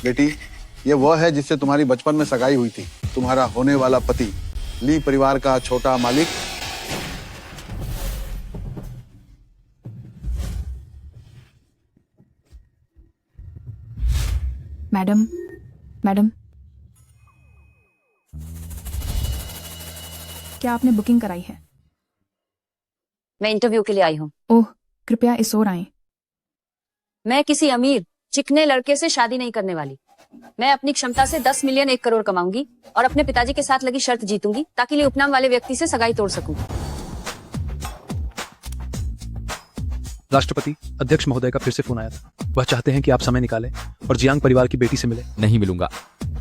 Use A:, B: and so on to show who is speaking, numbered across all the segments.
A: बेटी, ये वह है जिससे तुम्हारी बचपन में सगाई हुई थी। तुम्हारा होने वाला पति, ली परिवार का छोटा मालिक।
B: मैडम, मैडम, क्या आपने बुकिंग कराई है?
C: मैं इंटरव्यू के लिए आई हूँ।
B: ओह, कृपया इस ओर आएं।
C: मैं किसी अमीर चिकने लड़के से शादी नहीं करने वाली। मैं अपनी क्षमता से 10 मिलियन 1 करोड़ कमाऊंगी और अपने पिताजी के साथ लगी शर्त जीतूंगी ताकि लिए उपनाम वाले व्यक्ति से सगाई तोड़ सकूं।
D: राष्ट्रपति अध्यक्ष महोदय का फिर से फोन आया था। वह चाहते हैं कि आप समय निकालें और जियांग परिवार की बेटी से मिले।
E: नहीं मिलूंगा।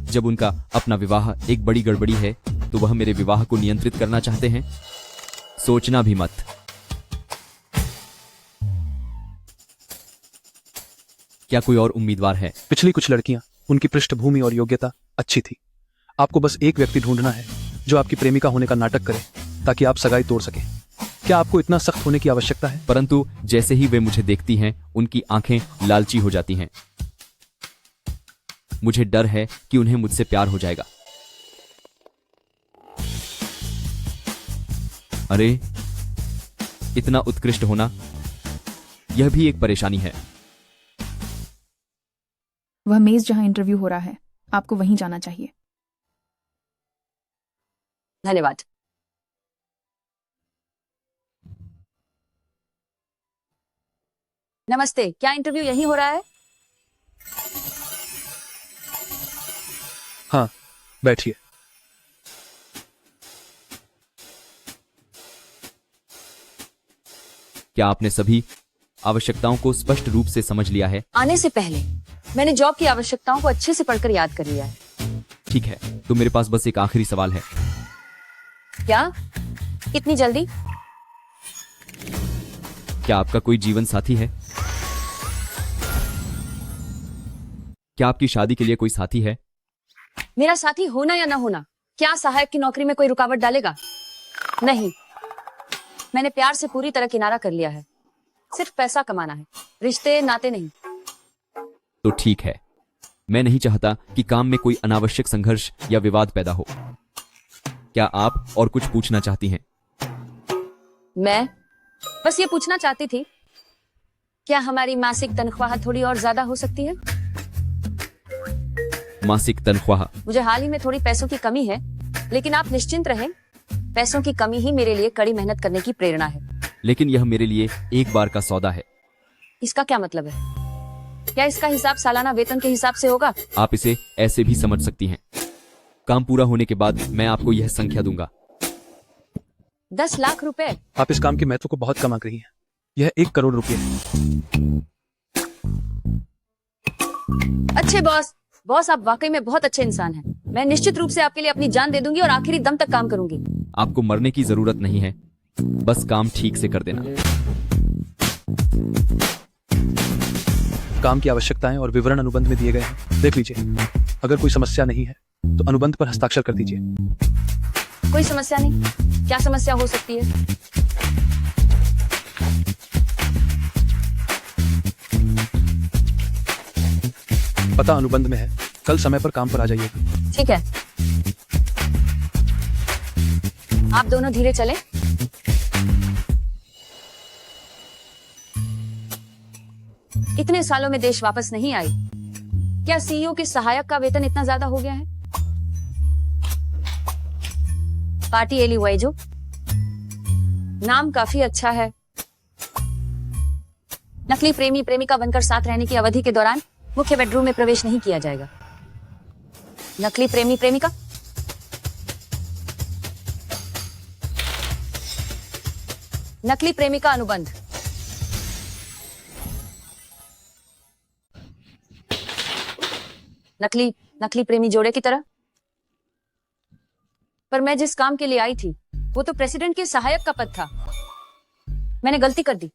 E: जब उनका अपना विवाह एक बड़ी गड़बड़ी है तो वह मेरे विवाह को नियंत्रित करना चाहते हैं। सोचना भी मत। क्या कोई और उम्मीदवार है?
D: पिछली कुछ लड़कियां, उनकी पृष्ठभूमि और योग्यता अच्छी थी। आपको बस एक व्यक्ति ढूंढना है जो आपकी प्रेमिका होने का नाटक करे ताकि आप सगाई तोड़ सकें। क्या आपको इतना सख्त होने की आवश्यकता है?
E: परंतु जैसे ही वे मुझे देखती हैं उनकी आंखें लालची हो जाती हैं। मुझे डर है कि उन्हें मुझसे प्यार हो जाएगा। अरे, इतना उत्कृष्ट होना, यह भी एक परेशानी है।
B: वह मेज जहां इंटरव्यू हो रहा है, आपको वहीं जाना चाहिए।
C: धन्यवाद। नमस्ते, क्या इंटरव्यू यहीं हो रहा है?
D: हाँ, बैठिए।
E: क्या आपने सभी आवश्यकताओं को स्पष्ट रूप से समझ लिया है?
C: आने से पहले मैंने जॉब की आवश्यकताओं को अच्छे से पढ़कर याद कर लिया है।
E: ठीक है, तो मेरे पास बस एक आखिरी सवाल है।
C: क्या? इतनी जल्दी?
E: क्या आपका कोई जीवन साथी है? क्या आपकी शादी के लिए कोई साथी है?
C: मेरा साथी होना या ना होना क्या सहायक की नौकरी में कोई रुकावट डालेगा? नहीं, मैंने प्यार से पूरी तरह किनारा कर लिया है। सिर्फ पैसा कमाना है, रिश्ते नाते नहीं।
E: तो ठीक है, मैं नहीं चाहता कि काम में कोई अनावश्यक संघर्ष या विवाद पैदा हो। क्या आप और कुछ पूछना चाहती हैं?
C: मैं बस ये पूछना चाहती थी, क्या हमारी मासिक तनख्वाह थोड़ी और ज्यादा हो सकती है?
E: मासिक तनख्वाह?
C: मुझे हाल ही में थोड़ी पैसों की कमी है, लेकिन आप निश्चिंत रहें, पैसों की कमी ही मेरे लिए कड़ी मेहनत करने की प्रेरणा है।
E: लेकिन यह मेरे लिए एक बार का सौदा है।
C: इसका क्या मतलब है? क्या इसका हिसाब सालाना वेतन के हिसाब से होगा?
E: आप इसे ऐसे भी समझ सकती हैं। काम पूरा होने के बाद मैं आपको यह संख्या दूंगा।
C: 10 लाख रुपए?
D: आप इस काम के महत्व को बहुत कम आंक रही हैं। यह 1 करोड़ रुपए है।
C: अच्छे बॉस, आप वाकई में बहुत अच्छे इंसान हैं। मैं निश्चित रूप से आपके लिए अपनी जान दे दूंगी और आखिरी दम तक काम करूंगी।
E: आपको मरने की जरूरत नहीं है, बस काम ठीक से कर देना।
D: काम की आवश्यकताएं और विवरण अनुबंध में दिए गए हैं, देख लीजिए। अगर कोई समस्या नहीं है तो अनुबंध पर हस्ताक्षर कर दीजिए।
C: कोई समस्या नहीं? क्या समस्या हो सकती है?
D: पता अनुबंध में है। कल समय पर काम पर आ जाइएगा।
C: ठीक है, आप दोनों धीरे चलें। इतने सालों में देश वापस नहीं आई। क्या सीईओ के सहायक का वेतन इतना ज्यादा हो गया है? पार्टी एली वाइजो, नाम काफी अच्छा है। नकली प्रेमी प्रेमिका बनकर साथ रहने की अवधि के दौरान मुख्य बेडरूम में प्रवेश नहीं किया जाएगा। नकली प्रेमी प्रेमिका, नकली प्रेमिका अनुबंध। नकली प्रेमी जोड़े की तरह। पर मैं जिस काम के लिए आई थी वो तो प्रेसिडेंट के सहायक का पद था। मैंने गलती कर दी।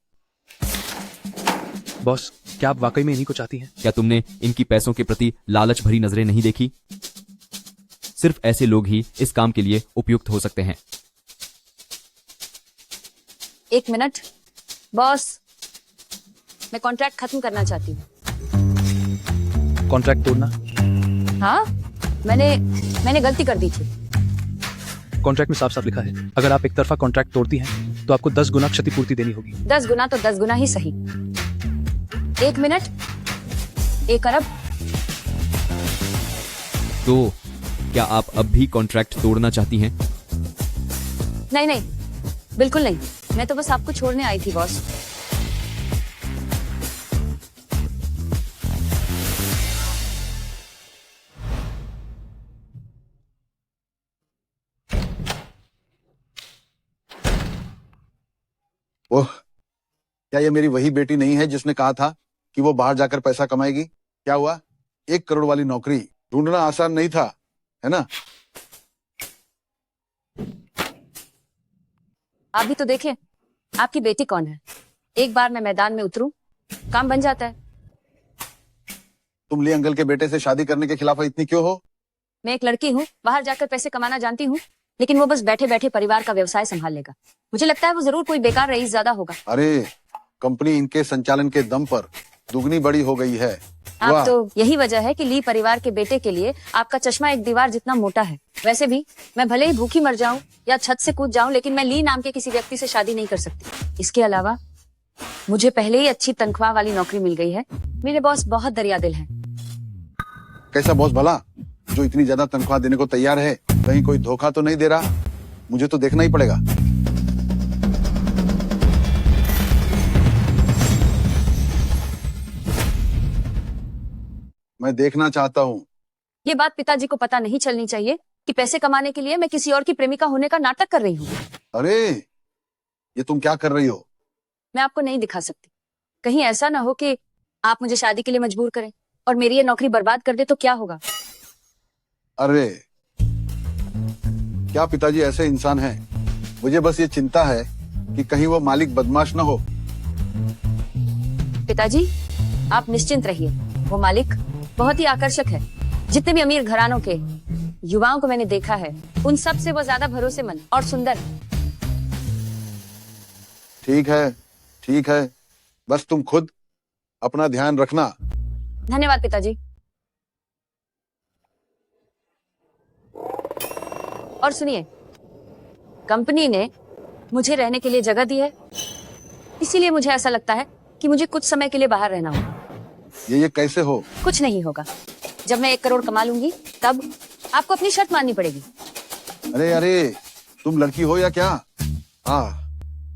D: बॉस, क्या आप वाकई में इन्हीं को चाहती हैं?
E: क्या तुमने इनकी पैसों के प्रति लालच भरी नजरें नहीं देखी? सिर्फ ऐसे लोग ही इस काम के लिए उपयुक्त हो सकते हैं।
C: 1 मिनट बॉस, मैं कॉन्ट्रैक्ट खत्म करना चाहती हूँ।
D: कॉन्ट्रैक्ट तोड़ना
C: हाँ, मैंने गलती कर दी थी।
D: कॉन्ट्रैक्ट में साफ साफ लिखा है, अगर आप एक तरफा कॉन्ट्रैक्ट तोड़ती हैं तो आपको 10 गुना क्षतिपूर्ति देनी होगी।
C: 10 गुना तो 10 गुना ही सही। 1 मिनट, 1 अरब।
E: तो क्या आप अब भी कॉन्ट्रैक्ट तोड़ना चाहती हैं?
C: नहीं नहीं, बिल्कुल नहीं। मैं तो बस आपको छोड़ने आई थी बॉस।
A: ओह, क्या ये मेरी वही बेटी नहीं है जिसने कहा था कि वो बाहर जाकर पैसा कमाएगी? क्या हुआ? 1 करोड़ वाली नौकरी ढूंढना आसान नहीं था, है ना?
C: आप भी तो देखें, आपकी बेटी कौन है? एक बार मैं मैदान में उतरूं, काम बन जाता है।
A: तुम ली अंकल के बेटे से शादी करने के खिलाफ इतनी क्यों हो?
C: मैं एक लड़की हूँ, बाहर जाकर पैसे कमाना जानती हूँ, लेकिन वो बस बैठे बैठे परिवार का व्यवसाय संभाल लेगा। मुझे लगता है वो जरूर कोई बेकार रईस ज्यादा होगा।
A: अरे, कंपनी इनके संचालन के दम पर दुगनी बड़ी हो गई है।
C: आप
A: वाह।
C: तो यही वजह है कि ली परिवार के बेटे के लिए आपका चश्मा एक दीवार जितना मोटा है। वैसे भी मैं भले ही भूखी मर जाऊं या छत से कूद जाऊं, लेकिन मैं ली नाम के किसी व्यक्ति से शादी नहीं कर सकती। इसके अलावा मुझे पहले ही अच्छी तनख्वाह वाली नौकरी मिल गई है। मेरे बॉस बहुत दरिया दिल हैं।
A: कैसा बॉस भला, जो इतनी ज्यादा तनख्वाह देने को तैयार है? कहीं कोई धोखा तो नहीं दे रहा? मुझे तो देखना ही पड़ेगा। मैं देखना चाहता हूँ।
C: ये बात पिताजी को पता नहीं चलनी चाहिए कि पैसे कमाने के लिए मैं किसी और की प्रेमिका होने का नाटक कर रही हूँ।
A: अरे, ये तुम क्या कर रही हो?
C: मैं आपको नहीं दिखा सकती। कहीं ऐसा ना हो कि आप मुझे शादी के लिए मजबूर करें और मेरी ये नौकरी बर्बाद कर दे, तो क्या होगा?
A: अरे, क्या पिताजी ऐसे इंसान हैं? मुझे बस ये चिंता है कि कहीं वो मालिक बदमाश ना हो।
C: पिताजी, आप निश्चिंत रहिए। वो मालिक बहुत ही आकर्षक है। जितने भी अमीर घरानों के युवाओं को मैंने देखा है, उन सब से वो ज्यादा भरोसेमंद और सुंदर है।
A: ठीक है, बस तुम खुद अपना ध्यान रखना।
C: धन्यवाद पिताजी। और सुनिए, कंपनी ने मुझे रहने के लिए जगह दी है, इसीलिए मुझे ऐसा लगता है कि मुझे कुछ समय के लिए बाहर रहना होगा।
A: ये कैसे हो?
C: कुछ नहीं होगा। जब मैं 1 करोड़ कमा लूंगी, तब आपको अपनी शर्त माननी पड़ेगी।
A: अरे, तुम लड़की हो या क्या?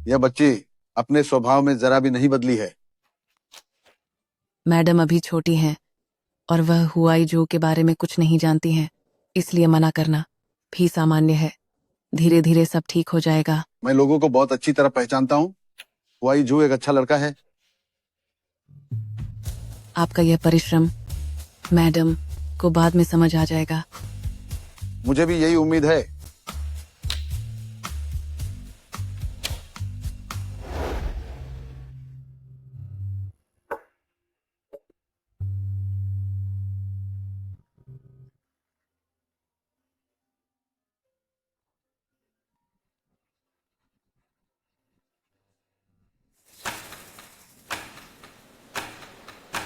A: यह बच्ची अपने स्वभाव में जरा भी नहीं बदली है।
F: मैडम अभी छोटी हैं और वह हुआई जो के बारे में कुछ नहीं जानती हैं, इसलिए मना करना भी सामान्य है। धीरे धीरे सब ठीक हो जाएगा।
A: मैं लोगों को बहुत अच्छी तरह पहचानता हूँ। हुआई जू एक अच्छा लड़का है।
F: आपका यह परिश्रम मैडम को बाद में समझ आ जाएगा।
A: मुझे भी यही उम्मीद है।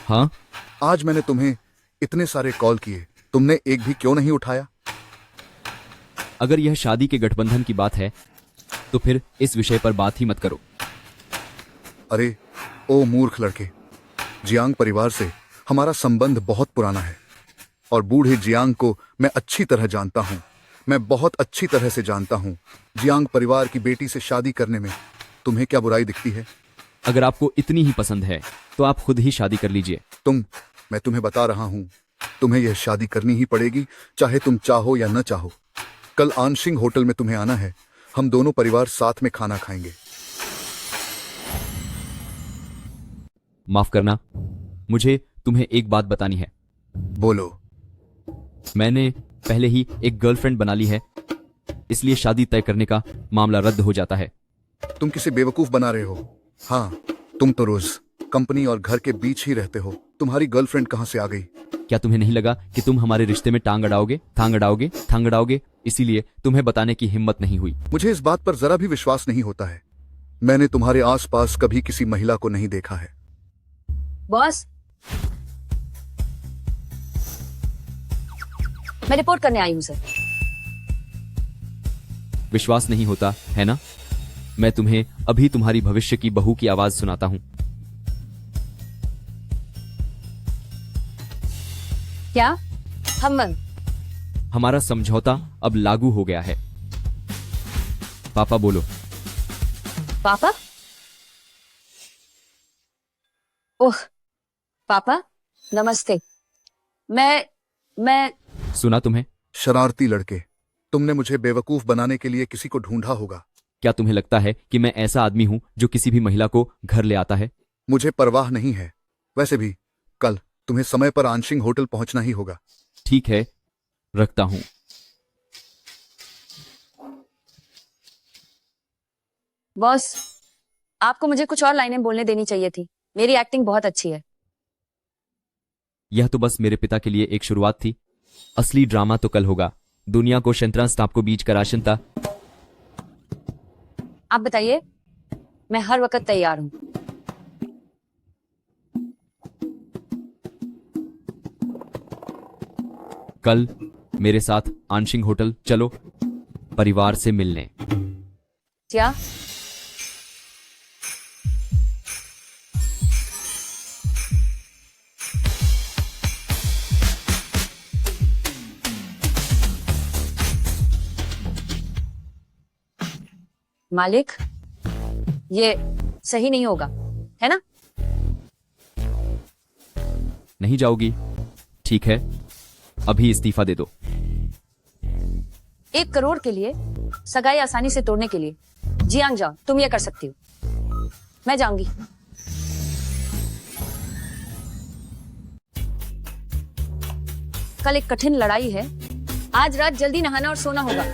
E: हाँ,
G: आज मैंने तुम्हें इतने सारे कॉल किए, तुमने एक भी क्यों नहीं उठाया?
E: अगर यह शादी के गठबंधन की बात है तो फिर इस विषय पर बात ही मत करो।
G: अरे ओ मूर्ख लड़के, जियांग परिवार से हमारा संबंध बहुत पुराना है और बूढ़े जियांग को मैं अच्छी तरह जानता हूं। मैं बहुत अच्छी तरह से जानता हूं। जियांग परिवार की बेटी से शादी करने में तुम्हें क्या बुराई दिखती है?
E: अगर आपको इतनी ही पसंद है तो आप खुद ही शादी कर लीजिए।
G: मैं तुम्हें बता रहा हूं, तुम्हें यह शादी करनी ही पड़ेगी, चाहे तुम चाहो या न चाहो। कल आनशिंग होटल में तुम्हें आना है, हम दोनों परिवार साथ में खाना खाएंगे।
E: माफ करना, मुझे तुम्हें एक बात बतानी है।
G: बोलो।
E: मैंने पहले ही एक गर्लफ्रेंड बना ली है, इसलिए शादी तय करने का मामला रद्द हो जाता है।
G: तुम किसे बेवकूफ बना रहे हो? हाँ, तुम तो रोज कंपनी और घर के बीच ही रहते हो। तुम्हारी गर्लफ्रेंड कहाँ से आ गई?
E: क्या तुम्हें नहीं लगा कि तुम हमारे रिश्ते में टांग अड़ाओगे? इसीलिए तुम्हें बताने की हिम्मत नहीं हुई।
G: मुझे इस बात पर जरा भी विश्वास नहीं होता है। मैंने तुम्हारे आसपास कभी किसी महिला को नहीं देखा है।
C: बॉस, मैं रिपोर्ट करने आई हूँ सर।
E: विश्वास नहीं होता है ना? मैं तुम्हें अभी तुम्हारी भविष्य की बहू की आवाज सुनाता हूं।
C: क्या? हम
E: हमारा समझौता अब लागू हो गया है। पापा बोलो।
C: पापा? ओह पापा नमस्ते। मैं
E: सुना तुम्हें?
G: शरारती लड़के, तुमने मुझे बेवकूफ बनाने के लिए किसी को ढूंढा होगा।
E: क्या तुम्हें लगता है कि मैं ऐसा आदमी हूं जो किसी भी महिला को घर ले आता है?
G: मुझे परवाह नहीं है। वैसे भी कल तुम्हें समय पर आंशिंग होटल पहुंचना ही होगा।
E: ठीक है, रखता हूं।
C: बॉस, आपको मुझे कुछ और लाइनें बोलने देनी चाहिए थी। मेरी एक्टिंग बहुत अच्छी है।
E: यह तो बस मेरे पिता के लिए एक शुरुआत थी। असली ड्रामा तो कल होगा। दुनिया को शंतरांस आपको बीच का राशन था।
C: आप बताइए, मैं हर वक्त तैयार हूं।
E: कल मेरे साथ आंशिंग होटल चलो, परिवार से मिलने।
C: क्या? मालिक, ये सही नहीं होगा, है ना?
E: नहीं जाओगी? ठीक है, अभी इस्तीफा दे दो।
C: 1 करोड़ के लिए सगाई आसानी से तोड़ने के लिए जियांग जाओ, तुम ये कर सकती हो। मैं जाऊंगी। कल एक कठिन लड़ाई है। आज रात जल्दी नहाना और सोना होगा।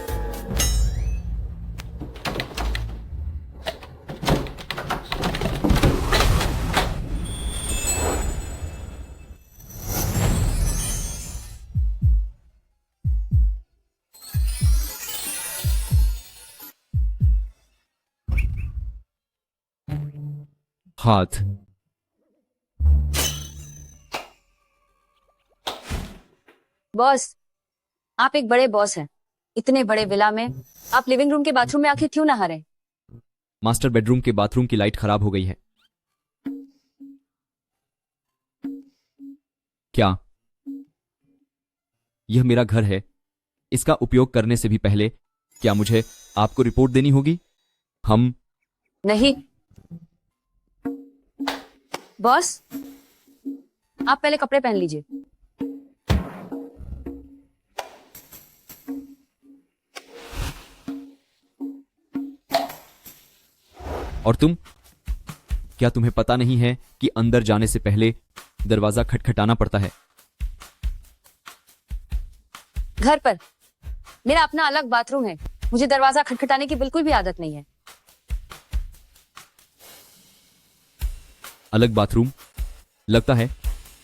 E: हाथ।
C: बॉस, आप एक बड़े बॉस हैं। इतने बड़े विला में आप लिविंग रूम के बाथरूम में आखिर क्यों नहा रहे?
E: मास्टर बेडरूम के बाथरूम की लाइट खराब हो गई है। क्या? यह मेरा घर है। इसका उपयोग करने से भी पहले क्या मुझे आपको रिपोर्ट देनी होगी? हम
C: नहीं। बॉस, आप पहले कपड़े पहन लीजिए।
E: और तुम? क्या तुम्हें पता नहीं है कि अंदर जाने से पहले दरवाजा खटखटाना पड़ता है?
C: घर पर मेरा अपना अलग बाथरूम है। मुझे दरवाजा खटखटाने की बिल्कुल भी आदत नहीं है।
E: अलग बाथरूम? लगता है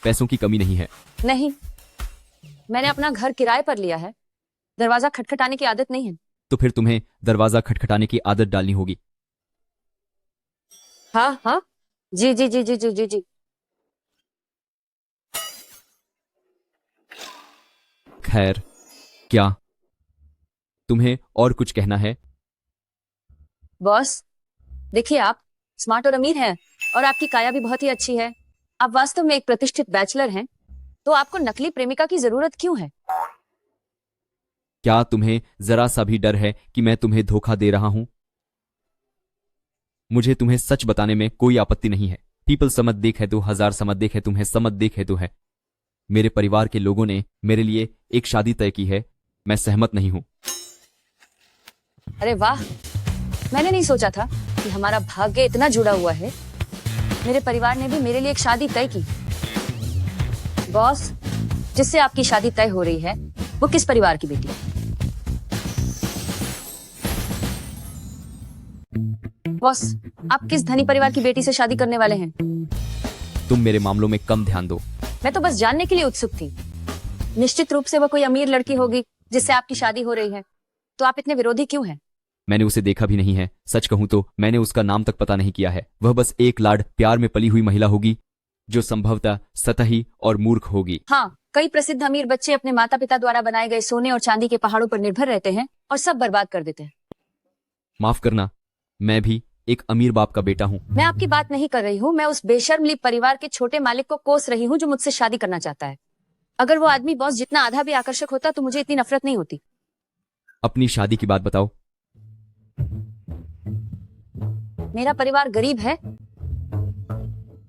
E: पैसों की कमी नहीं है।
C: नहीं, मैंने अपना घर किराए पर लिया है। दरवाजा खटखटाने की आदत नहीं है।
E: तो फिर तुम्हें दरवाजा खटखटाने की आदत डालनी होगी।
C: हाँ हाँ, जी जी जी जी जी जी जी।
E: खैर, क्या तुम्हें और कुछ कहना है?
C: बॉस, देखिए, आप स्मार्ट और अमीर हैं और आपकी काया भी बहुत ही अच्छी है। आप वास्तव में एक प्रतिष्ठित बैचलर हैं, तो आपको नकली प्रेमिका की जरूरत क्यों है?
E: क्या तुम्हें जरा सा भी डर है कि मैं तुम्हें धोखा दे रहा हूं? मुझे तुम्हें सच बताने में कोई आपत्ति नहीं है। पीपल समझ देखे तो हजार समझ देखे तुम्हें समझ देखे तो है। मेरे परिवार के लोगों ने मेरे लिए एक शादी तय की है। मैं सहमत नहीं हूं।
C: अरे वाह, मैंने नहीं सोचा था कि हमारा भाग्य इतना जुड़ा हुआ है। मेरे परिवार ने भी मेरे लिए एक शादी तय की। बॉस, जिससे आपकी शादी तय हो रही है वो किस परिवार की बेटी है? बॉस, आप किस धनी परिवार की बेटी से शादी करने वाले हैं?
E: तुम मेरे मामलों में कम ध्यान दो।
C: मैं तो बस जानने के लिए उत्सुक थी। निश्चित रूप से वो कोई अमीर लड़की होगी जिससे आपकी शादी हो रही है। तो आप इतने विरोधी क्यों हैं?
E: मैंने उसे देखा भी नहीं है। सच कहूं तो मैंने उसका नाम तक पता नहीं किया है। वह बस एक लाड प्यार में पली हुई महिला होगी जो संभवतः सतही और मूर्ख होगी।
C: हाँ, कई प्रसिद्ध अमीर बच्चे अपने माता पिता द्वारा बनाए गए सोने और चांदी के पहाड़ों पर निर्भर रहते हैं और सब बर्बाद कर देते हैं।
E: माफ करना, मैं भी एक अमीर बाप का बेटा हूँ।
C: मैं आपकी बात नहीं कर रही हूँ, मैं उस बेशर्म ली परिवार के छोटे मालिक को कोस रही हूँ जो मुझसे शादी करना चाहता है। अगर वो आदमी बॉस जितना आधा भी आकर्षक होता तो मुझे इतनी नफरत नहीं होती।
E: अपनी शादी की बात बताओ।
C: मेरा परिवार गरीब है।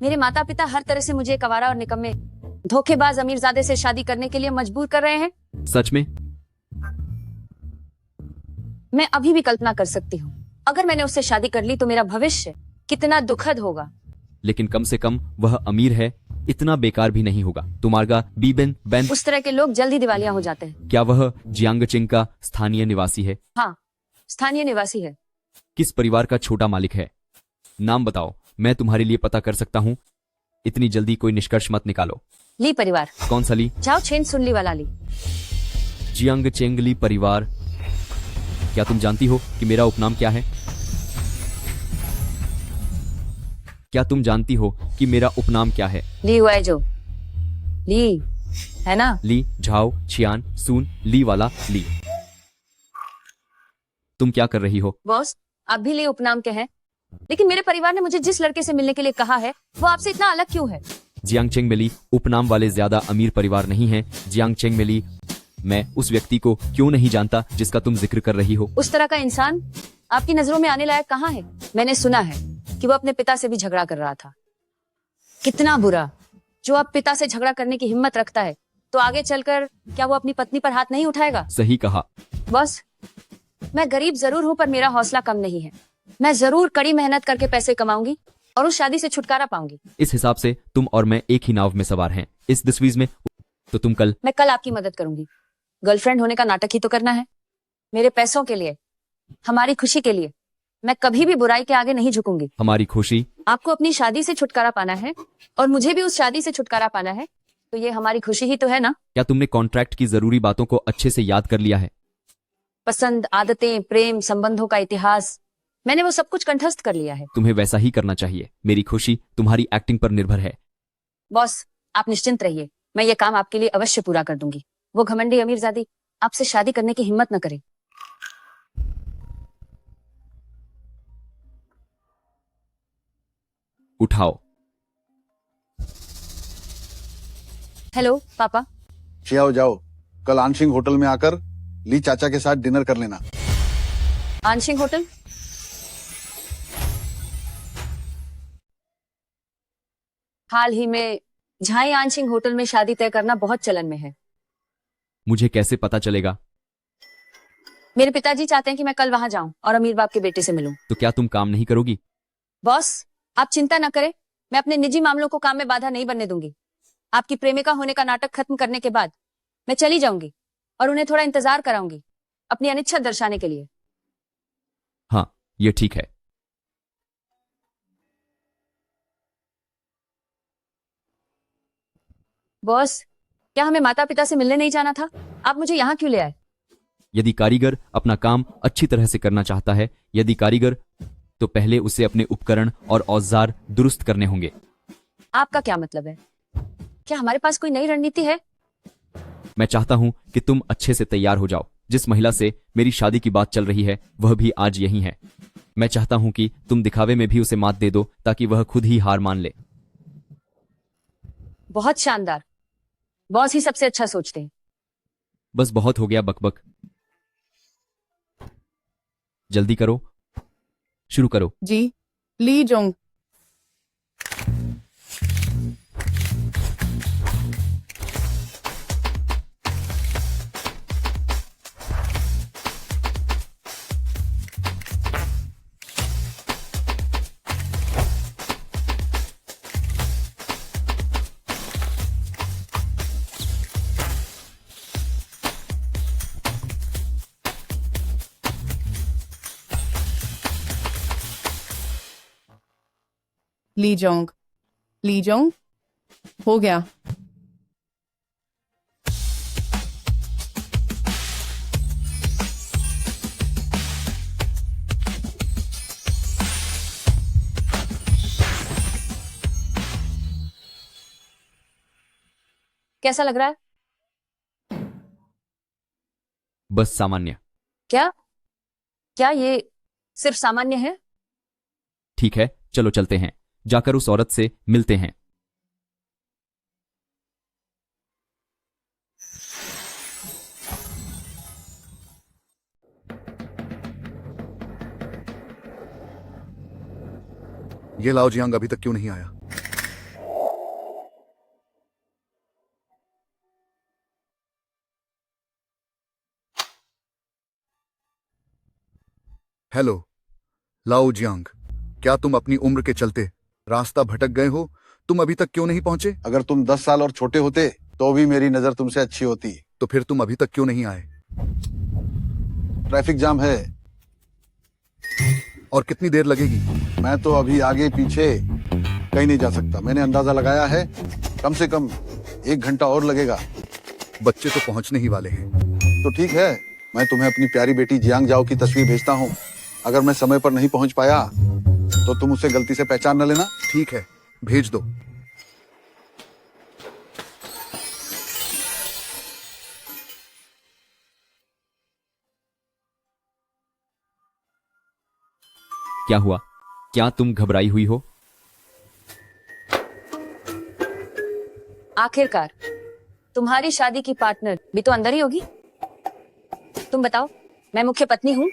C: मेरे माता पिता हर तरह से मुझे एक आवारा और निकम्मे धोखेबाज अमीरजादे से शादी करने के लिए मजबूर कर रहे हैं।
E: सच में?
C: मैं अभी भी कल्पना कर सकती हूँ, अगर मैंने उससे शादी कर ली तो मेरा भविष्य कितना दुखद होगा।
E: लेकिन कम से कम वह अमीर है, इतना बेकार भी नहीं होगा। तुम्हारा बीबेन बैन,
C: उस तरह के लोग जल्दी दिवालिया हो जाते हैं।
E: क्या वह जियांगचिंग का स्थानीय निवासी है?
C: हाँ, स्थानीय निवासी है।
E: किस परिवार का छोटा मालिक है? नाम बताओ, मैं तुम्हारे लिए पता कर सकता हूँ। इतनी जल्दी कोई निष्कर्ष मत निकालो।
C: ली परिवार।
E: कौन सा ली?
C: जाओ छेन सुन ली वाला ली।
E: जियांगचेंग ली परिवार। क्या तुम जानती हो कि मेरा उपनाम क्या है? क्या तुम जानती हो कि मेरा उपनाम क्या है?
C: ली हुआ है जो ली है ना।
E: ली, झाओ, छियान, सून, ली वाला ली। तुम क्या कर रही हो?
C: बॉस, आप भी ली उपनाम के हैं, लेकिन मेरे परिवार ने मुझे जिस लड़के से मिलने के लिए कहा है वो आपसे इतना अलग क्यों है?
E: जियांगचेंग में ली उपनाम वाले ज्यादा अमीर परिवार नहीं हैं। जियांगचेंग में ली मैं उस व्यक्ति को क्यों नहीं जानता जिसका तुम जिक्र कर रही हो।
C: उस तरह का इंसान आपकी नजरों में आने लायक कहाँ है? मैंने सुना है कि वो अपने पिता से भी झगड़ा कर रहा था। कितना बुरा। जो अब पिता से झगड़ा करने की हिम्मत रखता है तो आगे चलकर क्या वो अपनी पत्नी पर हाथ नहीं उठाएगा?
E: सही कहा।
C: बॉस, मैं गरीब जरूर हूँ पर मेरा हौसला कम नहीं है। मैं जरूर कड़ी मेहनत करके पैसे कमाऊंगी और उस शादी से छुटकारा पाऊंगी।
E: इस हिसाब से तुम और मैं एक ही नाव में सवार हैं इस तस्वीर में। तो तुम कल?
C: मैं कल आपकी मदद करूंगी। गर्लफ्रेंड होने का नाटक ही तो करना है। मेरे पैसों के लिए, हमारी खुशी के लिए मैं कभी भी बुराई के आगे नहीं झुकूंगी।
E: हमारी खुशी?
C: आपको अपनी शादी से छुटकारा पाना है और मुझे भी उस शादी से छुटकारा पाना है, तो ये हमारी खुशी ही तो है ना।
E: क्या तुमने कॉन्ट्रैक्ट की जरूरी बातों को अच्छे से याद कर लिया है?
C: पसंद, आदतें, प्रेम, संबंधों का इतिहास, मैंने वो सब कुछ कंठस्थ कर लिया है।
E: तुम्हें वैसा ही करना चाहिए। मेरी खुशी तुम्हारी एक्टिंग पर निर्भर है।
C: बॉस, आप निश्चिंत रहिए, मैं ये काम आपके लिए अवश्य पूरा कर दूंगी। वो घमंडी अमीरजादी आपसे शादी करने की हिम्मत न करे।
E: उठाओ।
C: हेलो पापा।
A: छियाओ जाओ, कल आंशिंग होटल में आकर ली चाचा के साथ डिनर कर लेना।
C: आंशिंग होटल? हाल ही में झाई आंशिंग होटल में शादी तय करना बहुत चलन में है।
E: मुझे कैसे पता चलेगा?
C: मेरे पिताजी चाहते हैं कि मैं कल वहां जाऊं और अमीर बाप के बेटे से मिलूं।
E: तो क्या तुम काम नहीं करोगी?
C: बॉस, आप चिंता न करें, मैं अपने निजी मामलों को काम में बाधा नहीं बनने दूंगी। आपकी प्रेमिका होने का नाटक खत्म करने के बाद मैं चली जाऊंगी और उन्हें थोड़ा इंतजार कराऊंगी अपनी अनिच्छा दर्शाने के लिए।
E: हाँ, ये ठीक है।
C: बॉस, क्या हमें माता पिता से मिलने नहीं जाना था? आप मुझे यहाँ क्यों ले आए?
E: यदि कारीगर अपना काम अच्छी तरह से करना चाहता है, यदि कारीगर, तो पहले उसे अपने उपकरण और औजार दुरुस्त करने होंगे।
C: आपका क्या मतलब है? क्या हमारे पास कोई नई रणनीति है?
E: मैं चाहता हूं कि तुम अच्छे से तैयार हो जाओ। जिस महिला से मेरी शादी की बात चल रही है वह भी आज यहीं है। मैं चाहता हूं कि तुम दिखावे में भी उसे मात दे दो ताकि वह खुद ही हार मान ले।
C: बहुत शानदार। बॉस ही सबसे अच्छा सोचते हैं।
E: बस बहुत हो गया बकबक। जल्दी करो, शुरू करो।
F: जी, Lee Jong. Lee Jong, Lee Jong, हो गया।
C: कैसा लग रहा है?
E: बस सामान्य।
C: क्या क्या ये सिर्फ सामान्य है?
E: ठीक है, चलो चलते हैं, जाकर उस औरत से मिलते हैं।
G: ये लाओ जियांग अभी तक क्यों नहीं आया? हेलो लाओ जियांग, क्या तुम अपनी उम्र के चलते रास्ता भटक गए हो? तुम अभी तक क्यों नहीं पहुंचे?
A: अगर तुम 10 साल और छोटे होते तो भी मेरी नजर तुमसे अच्छी होती।
G: तो फिर तुम अभी तक क्यों नहीं आए?
A: ट्रैफिक जाम है।
G: और कितनी देर लगेगी?
A: मैं तो अभी आगे पीछे कहीं नहीं जा सकता। मैंने अंदाजा लगाया है, कम से कम 1 घंटा और लगेगा।
G: बच्चे तो पहुंचने ही वाले हैं।
A: तो ठीक है, मैं तुम्हें अपनी प्यारी बेटी जियांग जाओ की तस्वीर भेजता हूँ। अगर मैं समय पर नहीं पहुंच पाया तो तुम उसे गलती से पहचान न लेना।
G: ठीक है, भेज दो।
E: क्या हुआ? क्या तुम घबराई हुई हो?
C: आखिरकार तुम्हारी शादी की पार्टनर भी तो अंदर ही होगी। तुम बताओ, मैं मुख्य पत्नी हूँ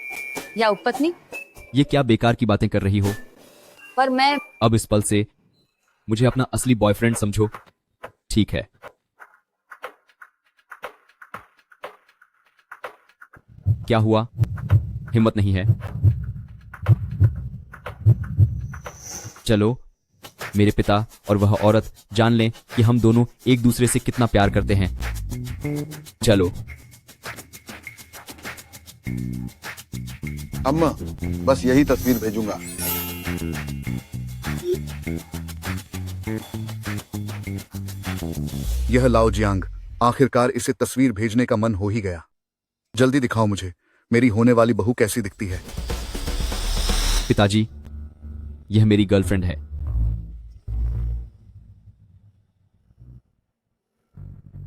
C: या उपपत्नी?
E: ये क्या बेकार की बातें कर रही हो?
C: पर मैं
E: अब इस पल से मुझे अपना असली बॉयफ्रेंड समझो, ठीक है? क्या हुआ? हिम्मत नहीं है? चलो, मेरे पिता और वह औरत जान लें कि हम दोनों एक दूसरे से कितना प्यार करते हैं। चलो।
A: अम्मा, बस यही तस्वीर भेजूंगा।
G: यह लाओ जियांग, आखिरकार इसे तस्वीर भेजने का मन हो ही गया। जल्दी दिखाओ मुझे, मेरी होने वाली बहू कैसी दिखती है।
E: पिताजी, यह मेरी गर्लफ्रेंड है।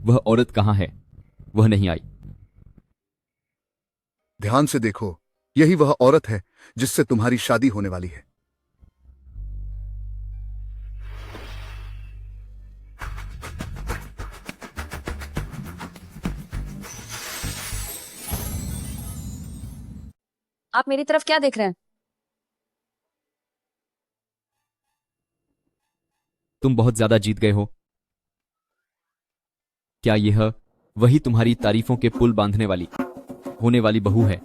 E: वह औरत कहाँ है? वह नहीं आई।
G: ध्यान से देखो, यही वह औरत है जिससे तुम्हारी शादी होने वाली है।
C: आप मेरी तरफ क्या देख रहे हैं?
E: तुम बहुत ज्यादा जीत गए हो। क्या यह वही तुम्हारी तारीफों के पुल बांधने वाली होने वाली बहू है?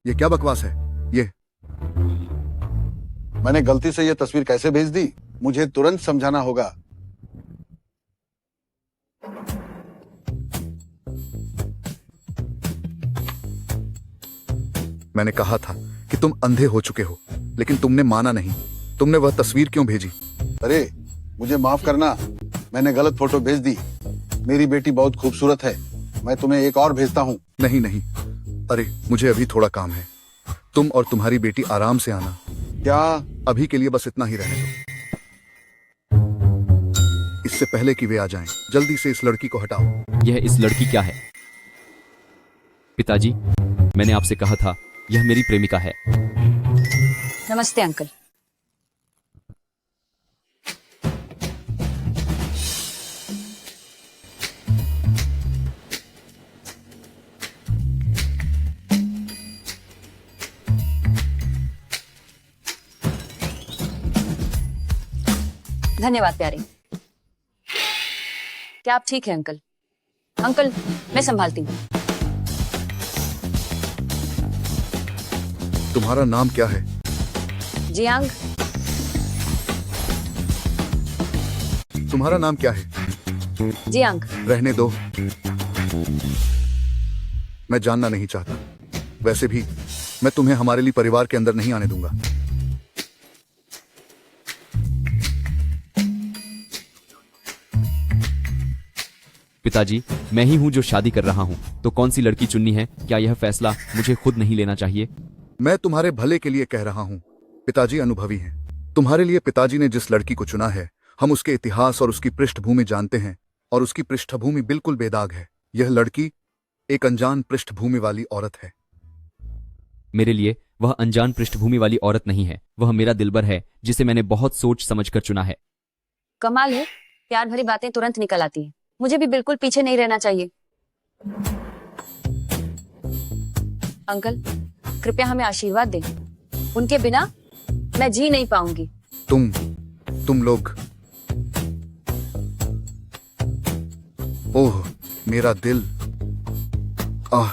G: ये क्या बकवास है? ये
A: मैंने गलती से यह तस्वीर कैसे भेज दी? मुझे तुरंत समझाना होगा।
G: मैंने कहा था कि तुम अंधे हो चुके हो, लेकिन तुमने माना नहीं। तुमने वह तस्वीर क्यों भेजी?
A: अरे, मुझे माफ करना, मैंने गलत फोटो भेज दी। मेरी बेटी बहुत खूबसूरत है। मैं तुम्हें एक और भेजता हूँ।
G: नहीं नहीं, अरे मुझे अभी थोड़ा काम है। तुम और तुम्हारी बेटी आराम से आना।
A: क्या?
G: अभी के लिए बस इतना ही रहने दो, इससे पहले कि वे आ जाएं। जल्दी से इस लड़की को हटाओ।
E: यह इस लड़की क्या है? पिताजी, मैंने आपसे कहा था, यह मेरी प्रेमिका है।
C: नमस्ते अंकल। धन्यवाद प्यारे। क्या आप ठीक हैं अंकल? अंकल, मैं संभालती हूँ।
G: तुम्हारा नाम क्या है?
C: जियांग।
G: तुम्हारा नाम क्या है?
C: जियांग।
G: रहने दो, मैं जानना नहीं चाहता। वैसे भी मैं तुम्हें हमारे लिए परिवार के अंदर नहीं आने दूंगा।
E: पिताजी, मैं ही हूं जो शादी कर रहा हूं, तो कौन सी लड़की चुननी है? क्या यह फैसला मुझे खुद नहीं लेना चाहिए?
G: मैं तुम्हारे भले के लिए कह रहा हूं। पिताजी अनुभवी हैं। तुम्हारे लिए पिताजी ने जिस लड़की को चुना है, हम उसके इतिहास और उसकी पृष्ठभूमि जानते हैं, और उसकी पृष्ठभूमि बिल्कुल बेदाग है। यह लड़की एक अनजान पृष्ठभूमि वाली औरत है।
E: मेरे लिए वह अनजान पृष्ठभूमि वाली औरत नहीं है, वह मेरा दिलबर है जिसे मैंने बहुत सोच समझकर चुना है।
C: कमाल है, प्यार भरी बातें तुरंत निकल आती हैं। मुझे भी बिल्कुल पीछे नहीं रहना चाहिए। अंकल, कृपया हमें आशीर्वाद दें। उनके बिना मैं जी नहीं पाऊंगी।
G: तुम लोग। ओह, मेरा दिल। आह,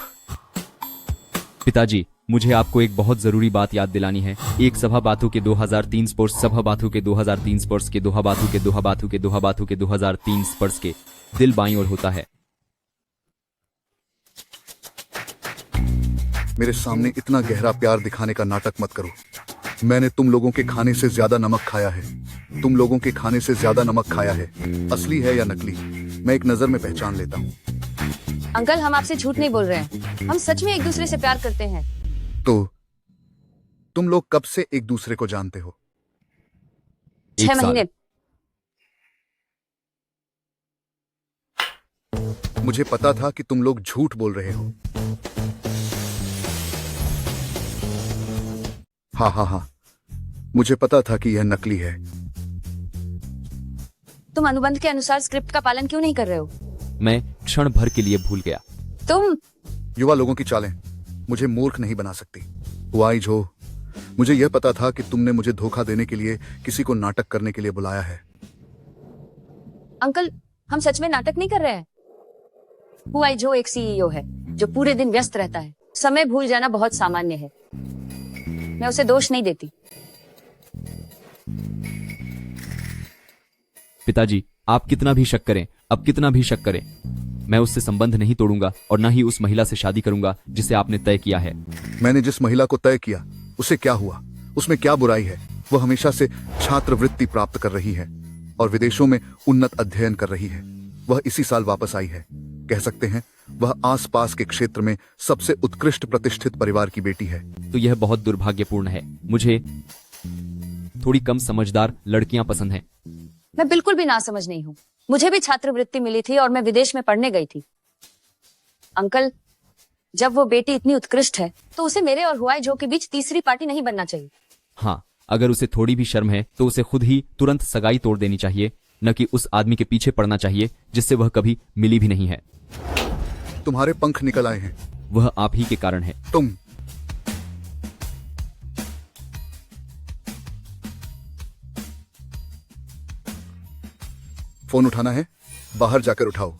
E: पिताजी, मुझे आपको एक बहुत जरूरी बात याद दिलानी है। एक सभा बाथू के 2003 स्पोर्ट्स सभा बाथू के 2003 स्पोर्ट्स के दोहा बाथू के दोहा बाथू के दोहा बाथू के 2003 स्पर्स के दिल बाईं ओर होता है।
G: मेरे सामने इतना गहरा प्यार दिखाने का नाटक मत करो। मैंने तुम लोगों के खाने से ज्यादा नमक खाया है। तुम लोगों के खाने से ज्यादा नमक खाया है। असली है या नकली, मैं एक नजर में पहचान लेता हूँ।
C: अंकल, हम आपसे झूठ नहीं बोल रहे हैं। हम सच में एक दूसरे से प्यार करते हैं।
G: तो तुम लोग कब से एक दूसरे को जानते हो?
C: 6 महीने।
G: मुझे पता था कि तुम लोग झूठ बोल रहे हो। हाँ, मुझे पता था कि यह नकली है।
C: तुम अनुबंध के अनुसार स्क्रिप्ट का पालन क्यों नहीं कर रहे हो?
E: मैं क्षण भर के लिए भूल गया।
C: तुम
G: युवा लोगों की चालें मुझे मूर्ख नहीं बना सकती। वाई जो, मुझे यह पता था कि तुमने मुझे धोखा देने के लिए किसी को नाटक करने के लिए बुलाया है।
C: अंकल, हम सच में नाटक नहीं कर रहे हैं। हुआई जो एक सीईओ है जो पूरे दिन व्यस्त रहता है। समय भूल जाना बहुत सामान्य है। मैं उसे दोष नहीं देती।
E: पिताजी, आप कितना भी शक करें, अब कितना भी शक करें, मैं उससे संबंध नहीं तोड़ूंगा और न ही उस महिला से शादी करूंगा जिसे आपने तय किया है।
G: मैंने जिस महिला को तय किया उसे क्या हुआ? उसमें क्या बुराई है? वह हमेशा से छात्रवृत्ति प्राप्त कर रही है और विदेशों में उन्नत अध्ययन कर रही है। वह इसी साल वापस आई है। कह सकते हैं वह आसपास के क्षेत्र में सबसे उत्कृष्ट प्रतिष्ठित परिवार की बेटी है।
E: तो यह बहुत दुर्भाग्यपूर्ण है। मुझे थोड़ी कम समझदार लड़कियां पसंद हैं।
C: मैं बिल्कुल भी नासमझ नहीं हूँ। मुझे भी छात्रवृत्ति मिली थी और मैं विदेश में पढ़ने गई थी। अंकल, जब वो बेटी इतनी उत्कृष्ट है तो उसे मेरे और हुआई जो के बीच तीसरी पार्टी नहीं बनना चाहिए।
E: हाँ, अगर उसे थोड़ी भी शर्म है तो उसे खुद ही तुरंत सगाई तोड़ देनी चाहिए, न कि उस आदमी के पीछे पड़ना चाहिए जिससे वह कभी मिली भी नहीं है।
G: तुम्हारे पंख निकल आए हैं।
E: वह आप ही के कारण है।
G: तुम फोन उठाना है? बाहर जाकर उठाओ।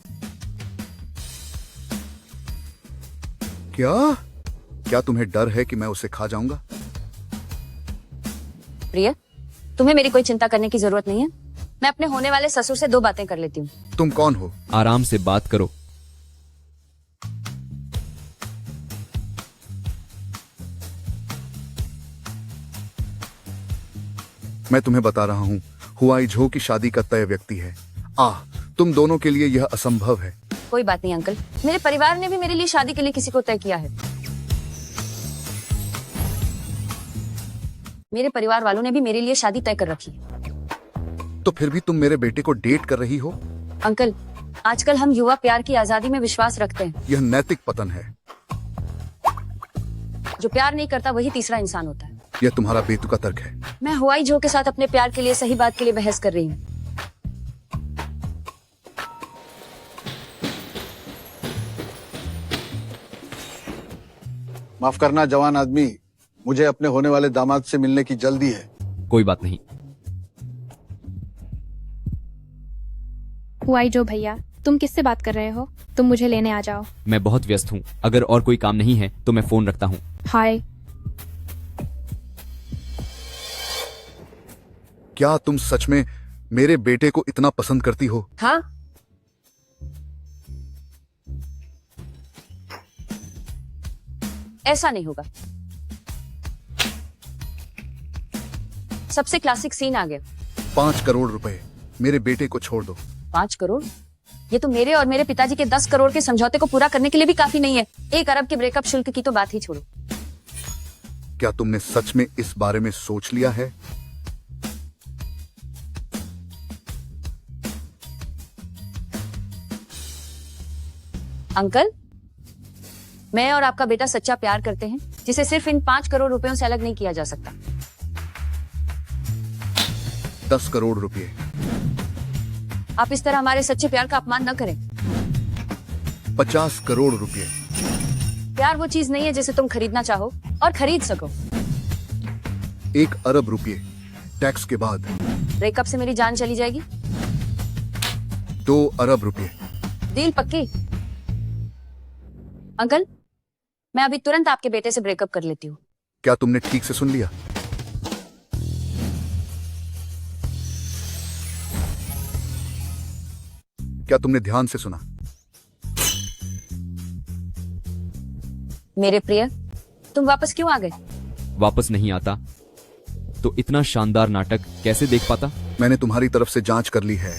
G: क्या तुम्हें डर है कि मैं उसे खा जाऊंगा?
C: प्रिय, तुम्हें मेरी कोई चिंता करने की जरूरत नहीं है। मैं अपने होने वाले ससुर से 2 बातें कर लेती हूँ।
G: तुम कौन हो?
E: आराम से बात करो।
G: मैं तुम्हें बता रहा हूँ, हुआई झो की शादी का तय व्यक्ति है। तुम दोनों के लिए यह असंभव है।
C: कोई बात नहीं अंकल, मेरे परिवार ने भी मेरे लिए शादी के लिए किसी को तय किया है। मेरे परिवार वालों ने भी मेरे लिए शादी तय कर रखी है।
G: तो फिर भी तुम मेरे बेटे को डेट कर रही हो?
C: अंकल, आजकल हम युवा प्यार की आजादी में विश्वास रखते हैं।
G: यह नैतिक पतन है।
C: जो प्यार नहीं करता वही तीसरा इंसान होता है।
G: यह तुम्हारा बेतुका तर्क है।
C: मैं हुआई जो के साथ अपने प्यार के लिए सही बात के लिए बहस कर रही हूँ।
A: माफ करना जवान आदमी, मुझे अपने होने वाले दामाद से मिलने की जल्दी है।
E: कोई बात नहीं।
B: हुआई जो भैया, तुम किससे बात कर रहे हो? तुम मुझे लेने आ जाओ।
E: मैं बहुत व्यस्त हूँ। अगर और कोई काम नहीं है तो मैं फोन रखता हूँ।
B: हाय।
G: क्या तुम सच में मेरे बेटे को इतना पसंद करती हो?
C: हाँ, ऐसा नहीं होगा। सबसे क्लासिक सीन आ गया।
G: 5 करोड़ रुपए, मेरे बेटे को छोड़ दो।
C: 5 करोड़? ये तो मेरे और मेरे पिताजी के 10 करोड़ के समझौते को पूरा करने के लिए भी काफी नहीं है। 1 अरब के ब्रेकअप शुल्क की तो बात ही छोड़ो।
G: क्या तुमने सच में इस बारे में सोच लिया है?
C: अंकल, मैं और आपका बेटा सच्चा प्यार करते हैं, जिसे सिर्फ इन 5 करोड़ रुपयों से अलग नहीं किया जा सकता।
G: 10 करोड़ रुपए।
C: आप इस तरह हमारे सच्चे प्यार का अपमान न करें।
G: 50 करोड़ रुपए।
C: प्यार वो चीज नहीं है जिसे तुम खरीदना चाहो और खरीद सको।
G: 1 अरब रुपए टैक्स के बाद।
C: ब्रेकअप से मेरी जान चली जाएगी।
G: 2 अरब रुपए।
C: डील पक्की। अंकल, मैं अभी तुरंत आपके बेटे से ब्रेकअप कर लेती हूँ।
G: क्या तुमने ठीक से सुन लिया? क्या तुमने ध्यान से सुना?
C: मेरे प्रिय, तुम वापस क्यों आ गए?
E: वापस नहीं आता तो इतना शानदार नाटक कैसे देख पाता?
G: मैंने तुम्हारी तरफ से जांच कर ली है।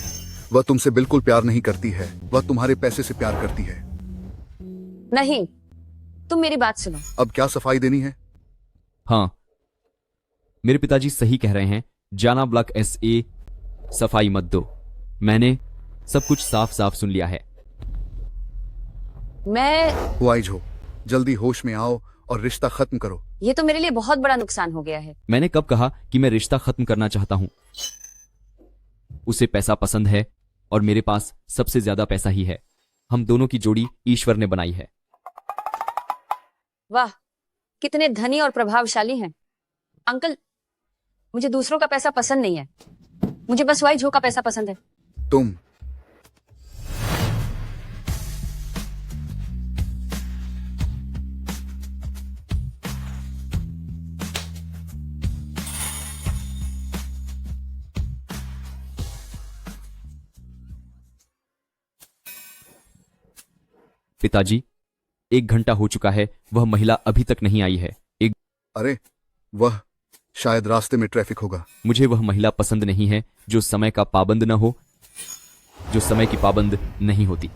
G: वह तुमसे बिल्कुल प्यार नहीं करती है। वह तुम्हारे पैसे से प्यार करती है।
C: नहीं, तुम मेरी बात सुनो।
G: अब क्या सफाई देनी है?
E: हाँ, मेरे पिताजी सही कह रहे हैं। जाना ब्लॉक SA सफाई मत दो। मैंने सब कुछ साफ साफ सुन लिया है।
C: मैं
G: हुआइज हो, जल्दी होश में आओ और रिश्ता खत्म करो।
C: ये तो मेरे लिए बहुत बड़ा नुकसान हो गया है।
E: मैंने कब कहा कि मैं रिश्ता खत्म करना चाहता हूं? उसे पैसा पसंद है और मेरे पास सबसे ज्यादा पैसा ही है। हम दोनों की जोड़ी ईश्वर ने बनाई है।
C: वाह, कितने धनी और प्रभावशाली हैं। अंकल, मुझे दूसरों का पैसा पसंद नहीं है। मुझे बस वाई झो का पैसा पसंद है।
G: तुम
E: पिताजी, 1 घंटा हो चुका है, वह महिला अभी तक नहीं आई है।
G: अरे, वह शायद रास्ते में ट्रैफिक होगा।
E: मुझे वह महिला पसंद नहीं है जो समय का पाबंद न हो, जो समय की पाबंद नहीं होती।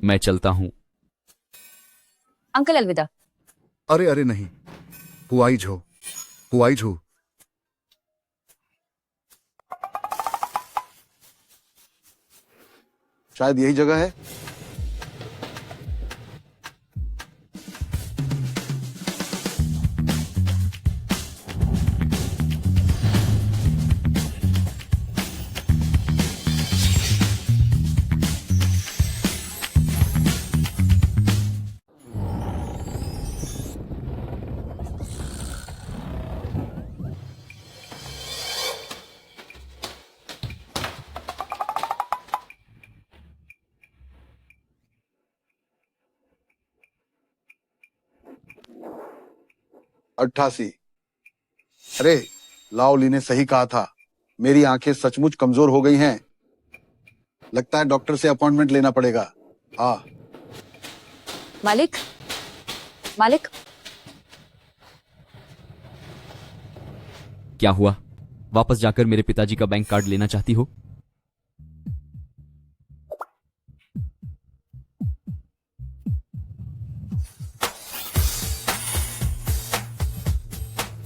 E: मैं चलता हूं।
C: अंकल अलविदा।
G: अरे अरे नहीं, हुआइज हो, हुआइज हो।
A: शायद यही जगह है। अट्ठासी। अरे, लाओली ने सही कहा था। मेरी आंखें सचमुच कमजोर हो गई हैं। लगता है डॉक्टर से अपॉइंटमेंट लेना पड़ेगा। हाँ।
C: मालिक, मालिक,
E: क्या हुआ? वापस जाकर मेरे पिताजी का बैंक कार्ड लेना चाहती हो?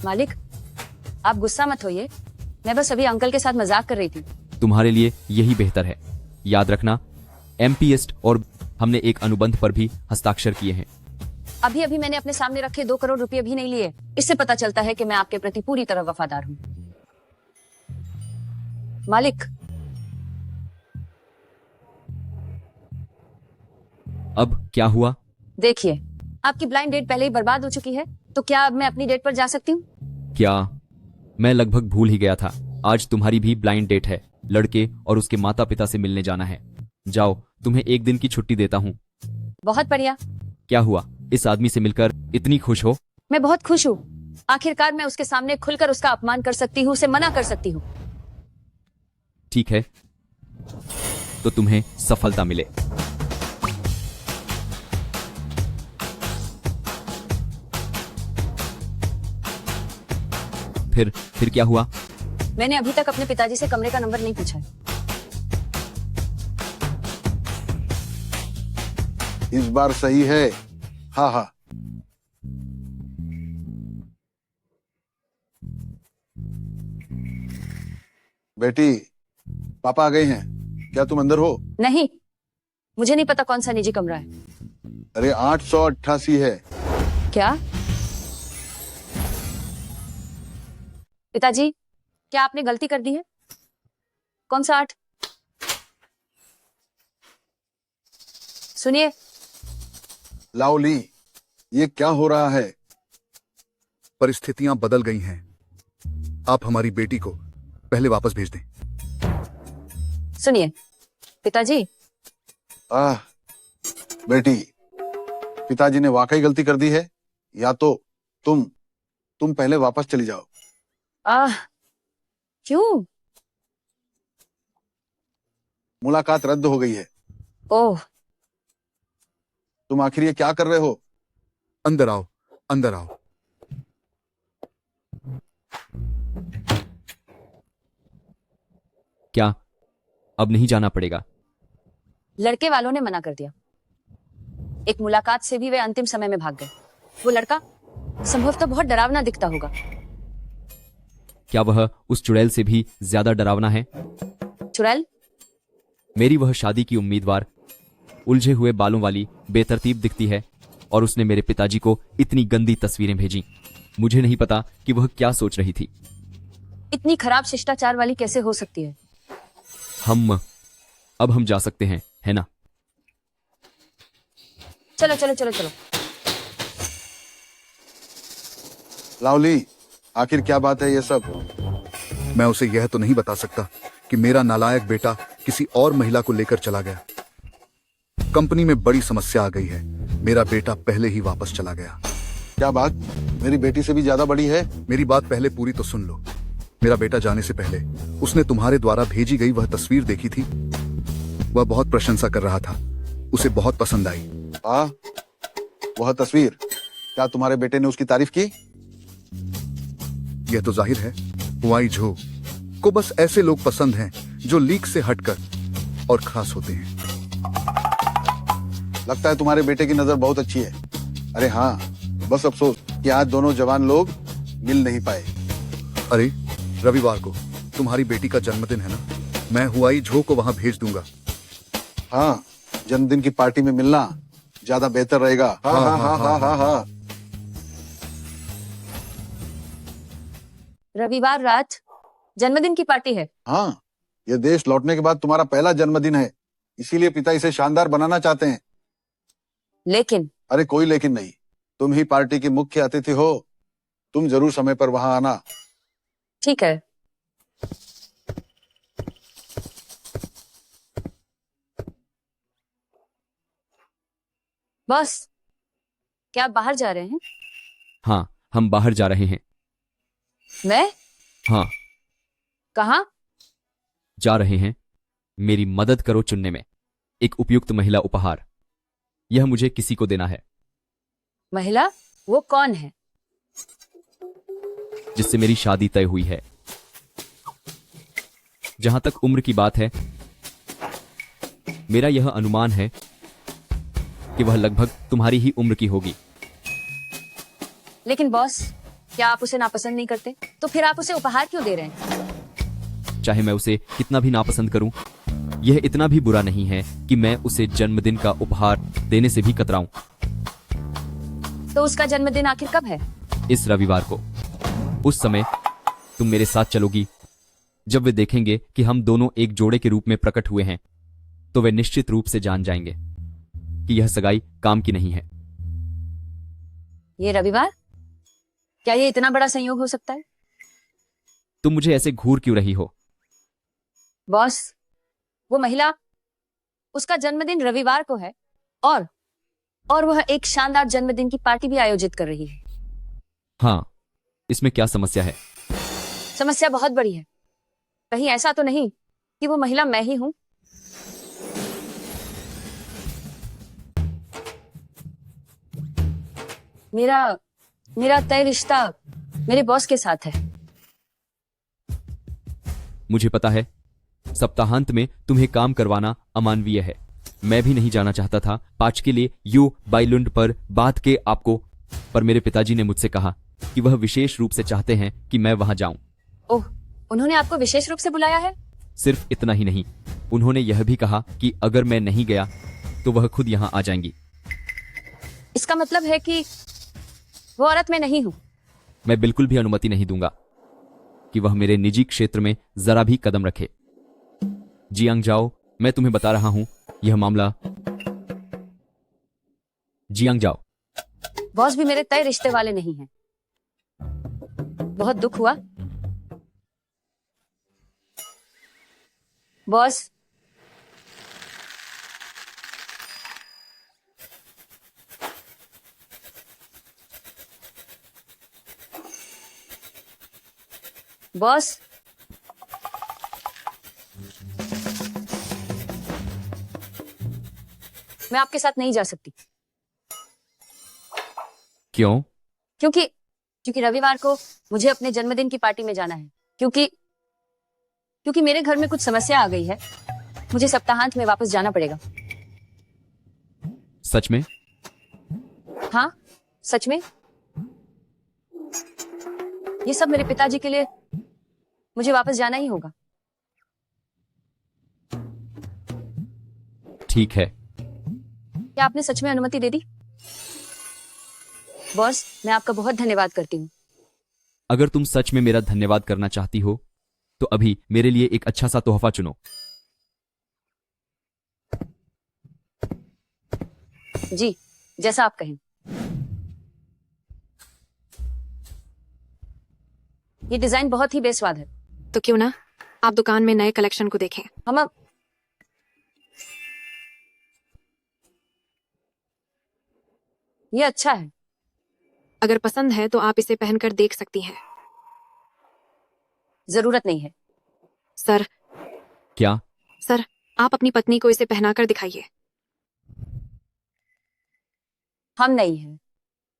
C: मालिक, आप गुस्सा मत होइए। मैं बस अभी अंकल के साथ मजाक कर रही थी।
E: तुम्हारे लिए यही बेहतर है। याद रखना, MPS और हमने एक अनुबंध पर भी हस्ताक्षर किए हैं।
C: अभी अभी मैंने अपने सामने रखे 2 करोड़ रुपए भी नहीं लिए। इससे पता चलता है कि मैं आपके प्रति पूरी तरह वफादार हूँ। मालिक,
E: अब क्या हुआ?
C: देखिए, आपकी ब्लाइंड डेट पहले ही बर्बाद हो चुकी है, तो क्या अब मैं अपनी डेट पर जा सकती हूँ?
E: क्या? मैं लगभग भूल ही गया था। आज तुम्हारी भी ब्लाइंड डेट है। लड़के और उसके माता पिता से मिलने जाना है। जाओ, तुम्हें 1 दिन की छुट्टी देता हूँ।
C: बहुत बढ़िया।
E: क्या हुआ? इस आदमी से मिलकर इतनी खुश हो?
C: मैं बहुत खुश हूँ। आखिरकार मैं उसके सामने खुलकर उसका अपमान कर सकती हूँ, उसे मना कर सकती हूँ।
E: ठीक है, तो तुम्हें सफलता मिले। फिर क्या हुआ?
C: मैंने अभी तक अपने पिताजी से कमरे का नंबर नहीं पूछा है।
A: इस बार सही है। हाँ हाँ। बेटी, पापा आ गए हैं। क्या तुम अंदर हो?
C: नहीं, मुझे नहीं पता कौन सा निजी कमरा है।
A: अरे 888 है।
C: क्या? पिताजी, क्या आपने गलती कर दी है? कौन सा 8? सुनिए,
A: लाओली, ये क्या हो रहा है?
G: परिस्थितियां बदल गई हैं। आप हमारी बेटी को पहले वापस भेज दें।
C: सुनिए पिताजी,
A: आह, बेटी, पिताजी ने वाकई गलती कर दी है, या तो तुम पहले वापस चली जाओ।
C: क्यों?
A: मुलाकात रद्द हो गई है।
C: ओह,
A: तुम आखिर ये क्या कर रहे हो?
G: अंदर आओ, अंदर आओ।
E: क्या अब नहीं जाना पड़ेगा?
C: लड़के वालों ने मना कर दिया। एक मुलाकात से भी वे अंतिम समय में भाग गए। वो लड़का संभवतः बहुत डरावना दिखता होगा।
E: क्या वह उस चुड़ैल से भी ज्यादा डरावना है?
C: चुड़ैल?
E: मेरी वह शादी की उम्मीदवार उलझे हुए बालों वाली बेतरतीब दिखती है और उसने मेरे पिताजी को इतनी गंदी तस्वीरें भेजी। मुझे नहीं पता कि वह क्या सोच रही थी।
C: इतनी खराब शिष्टाचार वाली कैसे हो सकती है?
E: अब हम जा सकते हैं, है ना?
C: चलो चलो चलो चलो।
A: लाओली, आखिर क्या बात है ये सब?
G: मैं उसे यह तो नहीं बता सकता कि मेरा नालायक बेटा किसी और महिला को लेकर चला गया। कंपनी में बड़ी समस्या आ गई है। मेरा बेटा पहले ही वापस चला गया।
A: क्या बात? मेरी बेटी से भी ज्यादा बड़ी है?
G: मेरी बात पहले पूरी तो सुन लो। मेरा बेटा जाने से पहले उसने तुम्हारे द्वारा भेजी गई वह तस्वीर देखी थी। वह बहुत प्रशंसा कर रहा था, उसे बहुत पसंद आई।
A: वह तस्वीर, क्या तुम्हारे बेटे ने उसकी तारीफ की?
G: यह तो जाहिर है, हुआई झो को बस ऐसे लोग पसंद हैं जो लीक से हटकर और खास होते हैं।
A: लगता है तुम्हारे बेटे की नजर बहुत अच्छी है। अरे हाँ, बस अफसोस कि आज दोनों जवान लोग मिल नहीं पाए।
G: अरे रविवार को तुम्हारी बेटी का जन्मदिन है ना, मैं हुआई झो को वहां भेज दूंगा।
A: हाँ, जन्मदिन की पार्टी में मिलना ज्यादा बेहतर रहेगा। हाँ हाँ हाँ हाँ हाँ हाँ।
C: रविवार रात जन्मदिन की पार्टी है।
A: हाँ, ये देश लौटने के बाद तुम्हारा पहला जन्मदिन है, इसीलिए पिता इसे शानदार बनाना चाहते हैं।
C: लेकिन
A: अरे कोई लेकिन नहीं, तुम ही पार्टी की मुख्य अतिथि हो। तुम जरूर समय पर वहां आना।
C: ठीक है। बॉस, क्या आप बाहर जा रहे हैं?
E: हाँ, हम बाहर जा रहे हैं।
C: मैं?
E: हाँ,
C: कहाँ?
E: जा रहे हैं। मेरी मदद करो चुनने में एक उपयुक्त महिला उपहार। यह मुझे किसी को देना है।
C: महिला? वो कौन है?
E: जिससे मेरी शादी तय हुई है। जहां तक उम्र की बात है, मेरा यह अनुमान है कि वह लगभग तुम्हारी ही उम्र की होगी।
C: लेकिन बॉस, क्या आप उसे नापसंद नहीं करते? तो फिर आप उसे उपहार क्यों दे रहे हैं?
E: चाहे मैं उसे कितना भी नापसंद करूं, यह इतना भी बुरा नहीं है कि मैं उसे जन्मदिन का उपहार देने से भी कतराऊं।
C: तो उसका जन्मदिन आखिर कब है?
E: इस रविवार को। उस समय तुम मेरे साथ चलोगी। जब वे देखेंगे कि हम दोनों एक जोड़े के रूप में प्रकट हुए हैं, तो वे निश्चित रूप से जान जाएंगे कि यह सगाई काम की नहीं है।
C: ये रविवार? क्या ये इतना बड़ा संयोग हो सकता है?
E: तुम मुझे ऐसे घूर क्यों रही हो?
C: बॉस, वो महिला, उसका जन्मदिन रविवार को है और वह एक शानदार जन्मदिन की पार्टी भी आयोजित कर रही है।
E: हाँ, इसमें क्या समस्या है?
C: समस्या बहुत बड़ी है। कहीं ऐसा तो नहीं कि वो महिला मैं ही हूं? मेरा तय रिश्ता मेरे बॉस के साथ है।
E: मुझे पता है, सप्ताहांत में तुम्हें काम करवाना अमानवीय है। मैं भी नहीं जाना चाहता था पाँच के लिए यू बाइलुंड पर बात के आपको, पर मेरे पिताजी ने मुझसे कहा कि वह विशेष रूप से चाहते हैं कि मैं वहां जाऊं।
C: ओह, उन्होंने आपको विशेष रूप से बुलाया है?
E: सिर्फ इतना ही नहीं, उन्होंने यह भी कहा कि अगर मैं नहीं गया तो वह खुद यहाँ आ जाएंगी।
C: इसका मतलब है कि वो औरत मैं नहीं हूँ।
E: मैं बिल्कुल भी अनुमति नहीं दूंगा कि वह मेरे निजी क्षेत्र में जरा भी कदम रखे। जियांग जाओ, मैं तुम्हें बता रहा हूं यह मामला। जियांग जाओ।
C: बॉस भी मेरे तय रिश्ते वाले नहीं हैं। बहुत दुख हुआ बॉस। बॉस, मैं आपके साथ नहीं जा सकती।
E: क्यों?
C: क्योंकि क्योंकि रविवार को मुझे अपने जन्मदिन की पार्टी में जाना है। क्योंकि मेरे घर में कुछ समस्या आ गई है। मुझे सप्ताहांत में वापस जाना पड़ेगा।
E: सच में?
C: हाँ, सच में। ये सब मेरे पिताजी के लिए मुझे वापस जाना ही होगा।
E: ठीक है।
C: क्या आपने सच में अनुमति दे दी? बॉस, मैं आपका बहुत धन्यवाद करती हूँ।
E: अगर तुम सच में मेरा धन्यवाद करना चाहती हो तो अभी मेरे लिए एक अच्छा सा तोहफा चुनो।
C: जी, जैसा आप कहें। ये डिजाइन बहुत ही बेस्वाद है।
F: तो क्यों ना आप दुकान में नए कलेक्शन को देखें।
C: हम अब ये अच्छा है।
F: अगर पसंद है तो आप इसे पहनकर देख सकती हैं।
C: जरूरत नहीं है।
F: सर,
E: क्या?
F: सर, आप अपनी पत्नी को इसे पहनाकर दिखाइए।
C: हम नहीं हैं।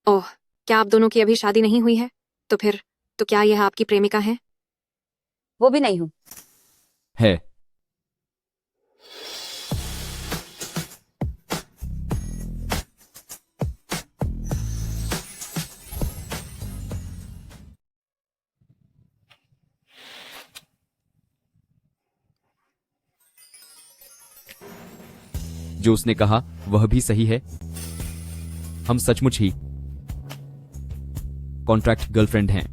F: ओह, क्या आप दोनों की अभी शादी नहीं हुई है? तो क्या यह आपकी प्रेमिका है?
C: वो भी नहीं हूं।
E: है। जो उसने कहा वह भी सही है। हम सचमुच ही कॉन्ट्रैक्ट गर्लफ्रेंड हैं।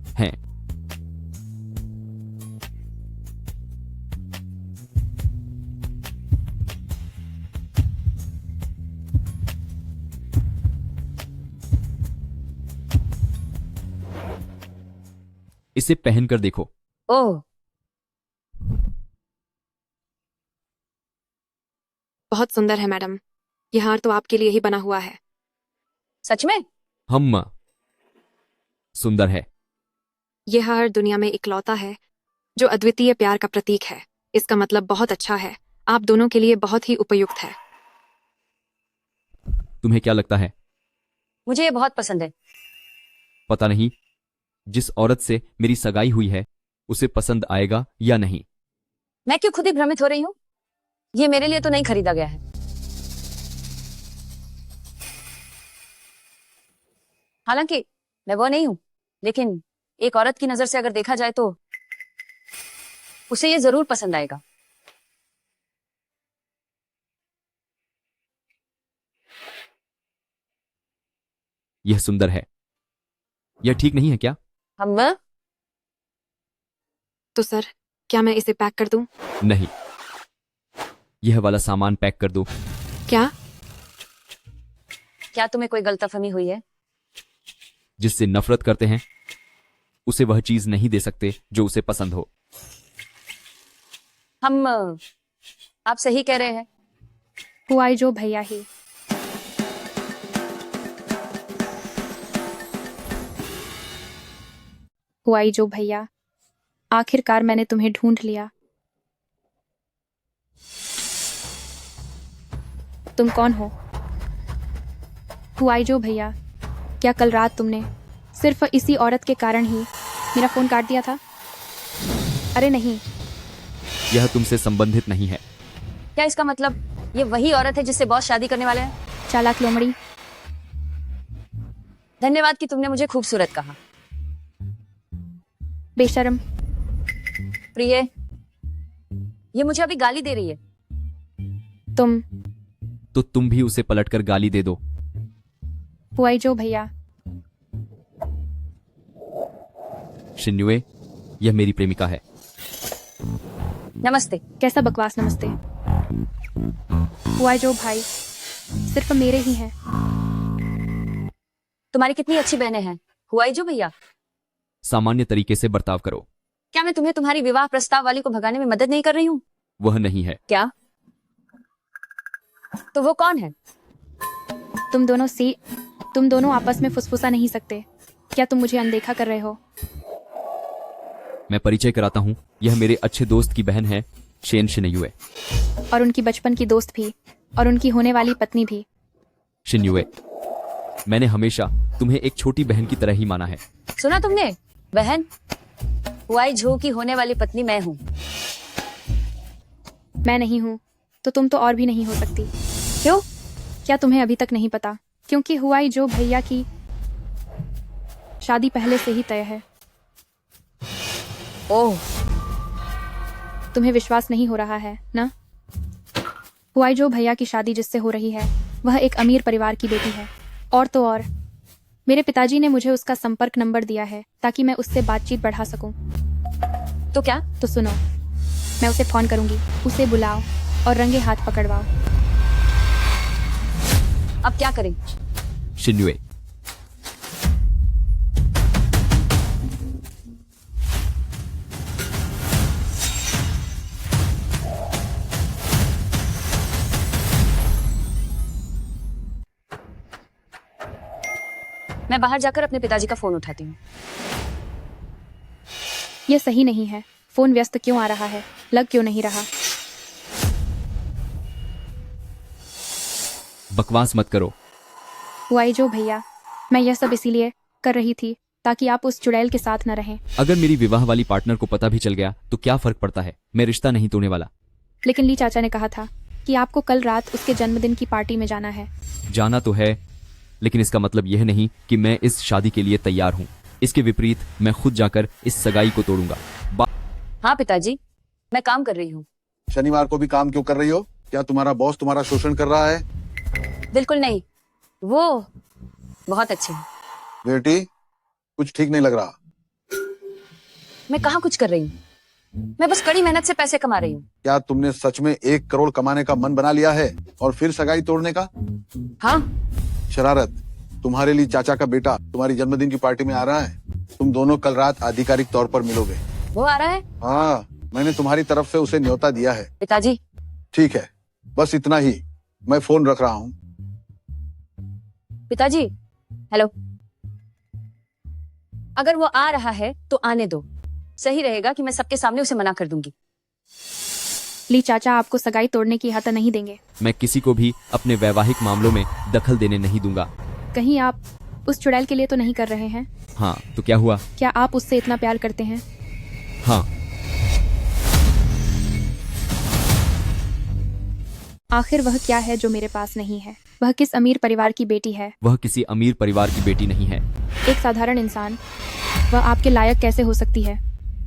E: इसे पहनकर देखो।
C: ओह,
F: बहुत सुंदर है मैडम। यह हार तो आपके लिए ही बना हुआ है।
C: सच में?
E: हम सुंदर है।
F: यह हार दुनिया में इकलौता है जो अद्वितीय प्यार का प्रतीक है। इसका मतलब बहुत अच्छा है। आप दोनों के लिए बहुत ही उपयुक्त है।
E: तुम्हें क्या लगता है?
C: मुझे ये बहुत पसंद है।
E: पता नहीं जिस औरत से मेरी सगाई हुई है उसे पसंद आएगा या नहीं।
C: मैं क्यों खुद ही भ्रमित हो रही हूँ? ये मेरे लिए तो नहीं खरीदा गया है। हालांकि मैं वो नहीं हूं, लेकिन एक औरत की नजर से अगर देखा जाए तो उसे ये जरूर पसंद आएगा।
E: यह सुंदर है। यह ठीक नहीं है क्या?
C: हम
F: तो सर, क्या मैं इसे पैक कर दूं?
E: नहीं, यह वाला सामान पैक कर दो।
F: क्या?
C: क्या तुम्हें कोई गलतफहमी हुई है?
E: जिससे नफरत करते हैं उसे वह चीज नहीं दे सकते जो उसे पसंद हो।
C: हम आप सही कह रहे हैं।
B: हुआई जो भैया ही। हुआई जो भैया, आखिरकार मैंने तुम्हें ढूंढ लिया। तुम कौन हो? हुआई जो भैया, क्या कल रात तुमने सिर्फ इसी औरत के कारण ही मेरा फोन काट दिया था? अरे नहीं,
E: यह तुमसे संबंधित नहीं है।
C: क्या इसका मतलब ये वही औरत है जिससे बॉस शादी करने वाले हैं?
B: चालाक लोमड़ी।
C: धन्यवाद कि तुमने मुझे खूबसूरत कहा।
B: बेशरम।
C: प्रिय, ये मुझे अभी गाली दे रही है।
E: तो तुम भी उसे पलटकर गाली दे दो।
B: हुआईजो भैया,
E: शिन्युए, यह मेरी प्रेमिका है।
C: नमस्ते।
B: कैसा बकवास नमस्ते। हुआईजो भाई सिर्फ मेरे ही हैं।
C: तुम्हारी कितनी अच्छी बहनें हैं हुआईजो भैया।
E: सामान्य तरीके से बर्ताव करो।
C: क्या मैं तुम्हें तुम्हारी विवाह प्रस्ताव वाली को भगाने में मदद नहीं कर रही हूँ?
E: वह नहीं है।
C: क्या? तो वो कौन है?
B: तुम दोनों आपस में फुसफुसा नहीं सकते। क्या तुम मुझे अनदेखा कर रहे हो?
E: मैं परिचय कराता हूँ, यह मेरे अच्छे दोस्त की बहन है, शेन शिन्युए।
B: और उनकी बचपन की दोस्त भी, और उनकी होने वाली पत्नी भी।
E: शिन्युए, मैंने हमेशा तुम्हें एक छोटी बहन की तरह ही माना है।
C: सुना तुमने? बहन? हुआईजो की होने वाली पत्नी मैं हूँ।
B: मैं नहीं हूँ तो तुम तो और भी नहीं हो सकती।
C: क्यों?
B: क्या तुम्हें अभी तक नहीं पता? क्योंकि हुआईजो भैया की शादी पहले से ही तय है।
C: ओह,
B: तुम्हें विश्वास नहीं हो रहा है ना? हुआईजो भैया की शादी जिससे हो रही है वह एक अमीर परिवार की बेटी है। और तो और मेरे पिताजी ने मुझे उसका संपर्क नंबर दिया है ताकि मैं उससे बातचीत बढ़ा सकूं।
C: तो क्या?
B: तो सुनो, मैं उसे फोन करूंगी, उसे बुलाओ और रंगे हाथ पकड़वाओ।
C: अब क्या करें?
E: शिन्युए,
C: मैं बाहर जाकर अपने पिताजी का फोन उठाती हूँ।
B: यह सही नहीं है। फोन व्यस्त क्यों आ रहा है? लग क्यों नहीं रहा?
E: बकवास मत करो।
B: हुआईजो भैया, मैं यह सब इसीलिए कर रही थी ताकि आप उस चुड़ैल के साथ न रहें।
E: अगर मेरी विवाह वाली पार्टनर को पता भी चल गया तो क्या फर्क पड़ता है, मैं रिश्ता नहीं तोड़ने वाला।
B: लेकिन ली चाचा ने कहा था कि आपको कल रात उसके जन्मदिन की पार्टी में जाना है।
E: जाना तो है, लेकिन इसका मतलब यह नहीं कि मैं इस शादी के लिए तैयार हूँ। इसके विपरीत मैं खुद जाकर इस सगाई को तोड़ूंगा।
C: हाँ पिताजी, मैं काम कर रही हूँ।
A: शनिवार को भी काम क्यों कर रही हो? क्या तुम्हारा बॉस तुम्हारा शोषण कर रहा है?
C: बिल्कुल नहीं, वो बहुत अच्छे हैं।
A: बेटी, कुछ ठीक नहीं लग रहा।
C: मैं कहाँ कुछ कर रही हूँ, मैं बस कड़ी मेहनत से पैसे कमा रही हूँ।
A: क्या तुमने सच में 1 करोड़ कमाने का मन बना लिया है और फिर सगाई तोड़ने का?
C: हाँ,
A: शरारत। तुम्हारे लिए चाचा का बेटा तुम्हारी जन्मदिन की पार्टी में आ रहा है। तुम दोनों कल रात आधिकारिक तौर पर मिलोगे।
C: वो आ रहा है?
A: हाँ, मैंने तुम्हारी तरफ से उसे न्योता दिया है।
C: पिताजी।
A: ठीक है, बस इतना ही। मैं फोन रख रहा हूँ।
C: पिताजी, हेलो। अगर वो आ रहा है तो आने दो। सही रहेगा कि मैं सबके सामने उसे मना कर दूंगी।
B: ली चाचा आपको सगाई तोड़ने की हता नहीं देंगे।
E: मैं किसी को भी अपने वैवाहिक मामलों में दखल देने नहीं दूंगा।
B: कहीं आप उस चुड़ैल के लिए तो नहीं कर रहे हैं?
E: हाँ, तो क्या हुआ?
B: क्या आप उससे इतना प्यार करते हैं?
E: हाँ।
B: आखिर वह क्या है जो मेरे पास नहीं है? वह किस अमीर परिवार की बेटी है?
E: वह किसी अमीर परिवार की बेटी नहीं है।
B: एक साधारण इंसान। वह आपके लायक कैसे हो सकती है?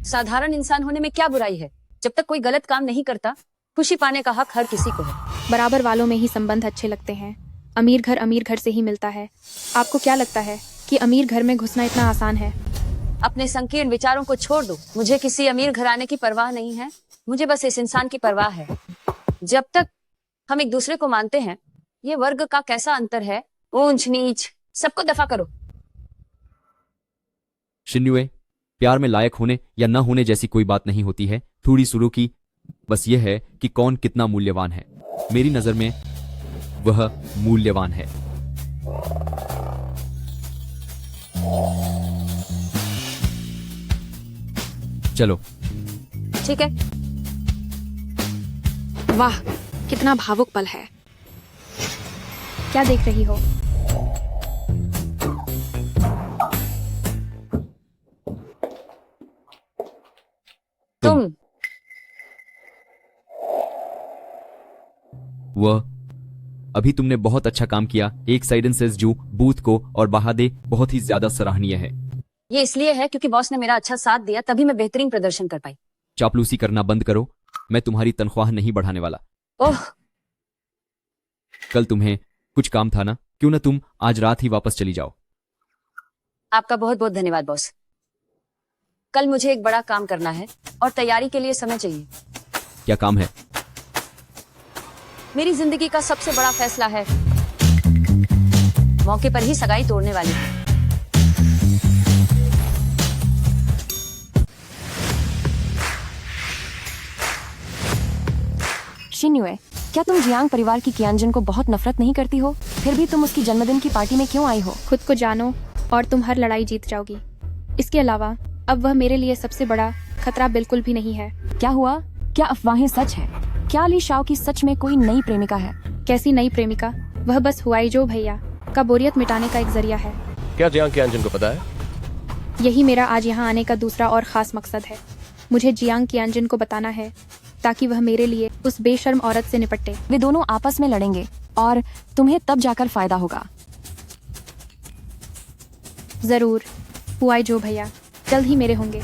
C: साधारण इंसान होने में क्या बुराई है? जब तक कोई गलत काम नहीं करता, खुशी पाने का हक हर किसी को है।
B: बराबर वालों में ही संबंध अच्छे लगते हैं। अमीर घर से ही मिलता है। आपको क्या लगता है कि अमीर घर में घुसना इतना आसान है?
C: अपने संकीर्ण विचारों को छोड़ दो। मुझे किसी अमीर घराने की परवाह नहीं है, मुझे बस इस इंसान की परवाह है। जब तक हम एक दूसरे को मानते हैं, ये वर्ग का कैसा अंतर है, ऊंच नीच, सबको दफा करो।
E: शिन्युए, प्यार में लायक होने या न होने जैसी कोई बात नहीं होती है। थोड़ी शुरू की, बस यह है कि कौन कितना मूल्यवान है। मेरी नजर में वह मूल्यवान है। चलो।
C: ठीक है।
B: वाह, कितना भावुक पल है। क्या देख रही हो?
C: तुम।
E: वह अभी तुमने बहुत अच्छा काम किया। एक साइडेंसेस जू बूथ को और बहादे बहुत ही ज्यादा सराहनीय है।
C: ये इसलिए है क्योंकि बॉस ने मेरा अच्छा साथ दिया, तभी मैं बेहतरीन प्रदर्शन कर पाई।
E: चापलूसी करना बंद करो। मैं तुम्हारी तनख्वाह नहीं बढ़ाने वाला।
C: ओह,
E: कल तुम्हें कुछ काम था ना, क्यों ना तुम आज रात ही वापस चली जाओ।
C: आपका बहुत बहुत धन्यवाद बॉस। कल मुझे एक बड़ा काम करना है और तैयारी के लिए समय चाहिए।
E: क्या काम है?
C: मेरी जिंदगी का सबसे बड़ा फैसला है। मौके पर ही सगाई तोड़ने वाली हूँ। शिन्युए, क्या तुम जियांग परिवार की कियांजन को बहुत नफरत नहीं करती हो? फिर भी तुम उसकी जन्मदिन की पार्टी में क्यों आई हो?
B: खुद को जानो और तुम हर लड़ाई जीत जाओगी। इसके अलावा अब वह मेरे लिए सबसे बड़ा खतरा बिल्कुल भी नहीं है।
C: क्या हुआ? क्या अफवाहें सच है? क्या ली शाओ की सच में कोई नई प्रेमिका है?
B: कैसी नई प्रेमिका? वह बस हुआईजो भैया का बोरियत मिटाने का एक जरिया है।
H: क्या जियांग कियांजन को पता है?
B: यही मेरा आज यहाँ आने का दूसरा और खास मकसद है। मुझे जियांग कियांजन को बताना है ताकि वह मेरे लिए उस बेशर्म औरत से निपटे।
C: वे दोनों आपस में लड़ेंगे और तुम्हें तब जाकर फायदा होगा।
B: जरूर, हुआईजो भैया जल्द ही मेरे होंगे।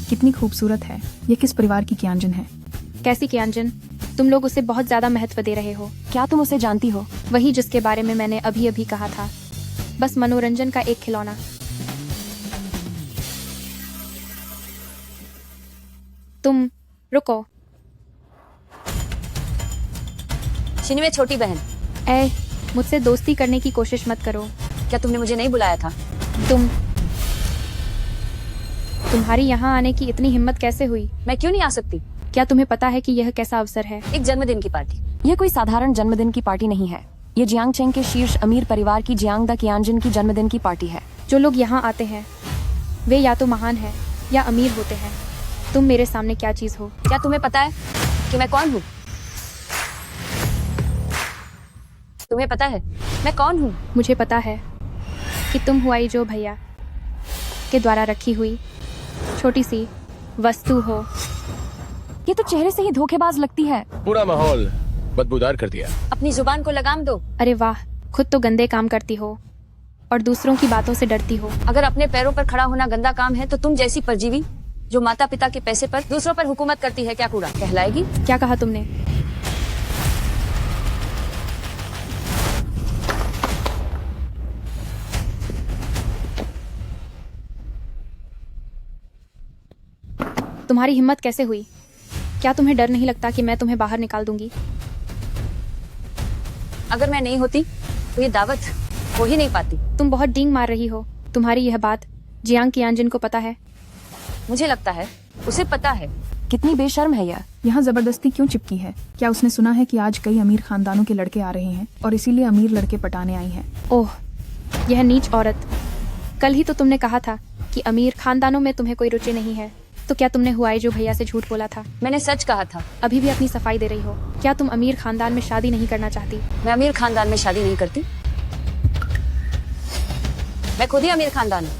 I: कितनी खूबसूरत है। ये किस परिवार की कियांजन है?
B: कैसी कियांजन? तुम लोग उसे बहुत ज्यादा महत्व दे रहे हो।
C: क्या तुम उसे जानती हो?
B: वही जिसके बारे में मैंने अभी अभी कहा था, बस मनोरंजन का एक खिलौना। तुम रुको।
C: शिन्युए छोटी बहन,
B: ए, मुझसे दोस्ती करने की कोशिश मत करो।
C: क्या तुमने मुझे नहीं बुलाया था?
B: तुम्हारी यहाँ आने की इतनी हिम्मत कैसे हुई?
C: मैं क्यों नहीं आ सकती?
B: क्या तुम्हें पता है कि यह कैसा अवसर है?
C: एक जन्मदिन की पार्टी। यह कोई साधारण जन्मदिन की पार्टी नहीं है। ये जियांग चेंग के शीर्ष अमीर परिवार की जियांग द कियांजन की जन्मदिन की पार्टी है।
B: जो लोग यहाँ आते हैं वे या तो महान हैं या अमीर होते हैं। तुम मेरे सामने क्या चीज हो?
C: क्या तुम्हें पता है कि मैं कौन हूँ? तुम्हें पता है मैं कौन हूँ?
B: मुझे पता है कि तुम हुआईजो भैया के द्वारा रखी हुई छोटी सी वस्तु हो।
C: ये तो चेहरे से ही धोखेबाज लगती है।
H: पूरा माहौल बदबूदार कर दिया।
C: अपनी जुबान को लगाम दो।
B: अरे वाह, खुद तो गंदे काम करती हो और दूसरों की बातों से डरती हो।
C: अगर अपने पैरों पर खड़ा होना गंदा काम है तो तुम जैसी परजीवी जो माता पिता के पैसे पर दूसरों पर हुकूमत करती है क्या कूड़ा कहलाएगी?
B: क्या कहा तुमने? तुम्हारी हिम्मत कैसे हुई? क्या तुम्हें डर नहीं लगता कि मैं तुम्हें बाहर निकाल दूंगी?
C: अगर मैं नहीं होती तो ये दावत हो ही नहीं पाती।
B: तुम बहुत डींग मार रही हो। तुम्हारी यह बात जियांग कियांजन को पता है?
C: मुझे लगता है उसे पता है। कितनी बेशर्म है यह।
I: यहाँ जबरदस्ती क्यों चिपकी है? क्या उसने सुना है कि आज कई अमीर खानदानों के लड़के आ रहे हैं और इसीलिए अमीर लड़के पटाने आई हैं?
B: ओह, यह नीच औरत। कल ही तो तुमने कहा था कि अमीर खानदानों में तुम्हें कोई रुचि नहीं है, तो क्या तुमने हुआईजो भैया से झूठ बोला था?
C: मैंने सच कहा था।
B: अभी भी अपनी सफाई दे रही हो। क्या तुम अमीर खानदान में शादी नहीं करना चाहती?
C: मैं अमीर खानदान में शादी नहीं करती। मैं खुद ही अमीर खानदान हूँ।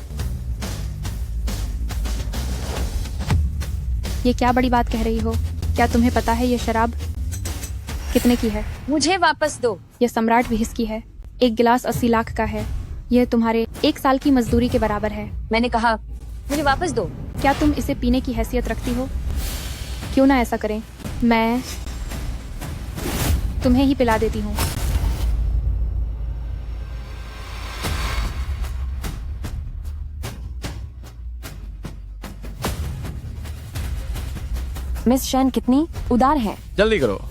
B: ये क्या बड़ी बात कह रही हो? क्या तुम्हें पता है ये शराब कितने की है?
C: मुझे वापस दो।
B: यह सम्राट विहिस की है। एक गिलास 80 लाख का है। यह तुम्हारे 1 साल की मजदूरी के बराबर है।
C: मैंने कहा मुझे वापस दो।
B: क्या तुम इसे पीने की हैसियत रखती हो? क्यों ना ऐसा करें, मैं तुम्हें ही पिला देती हूँ।
C: मिस शैन कितनी उदार है।
H: जल्दी करो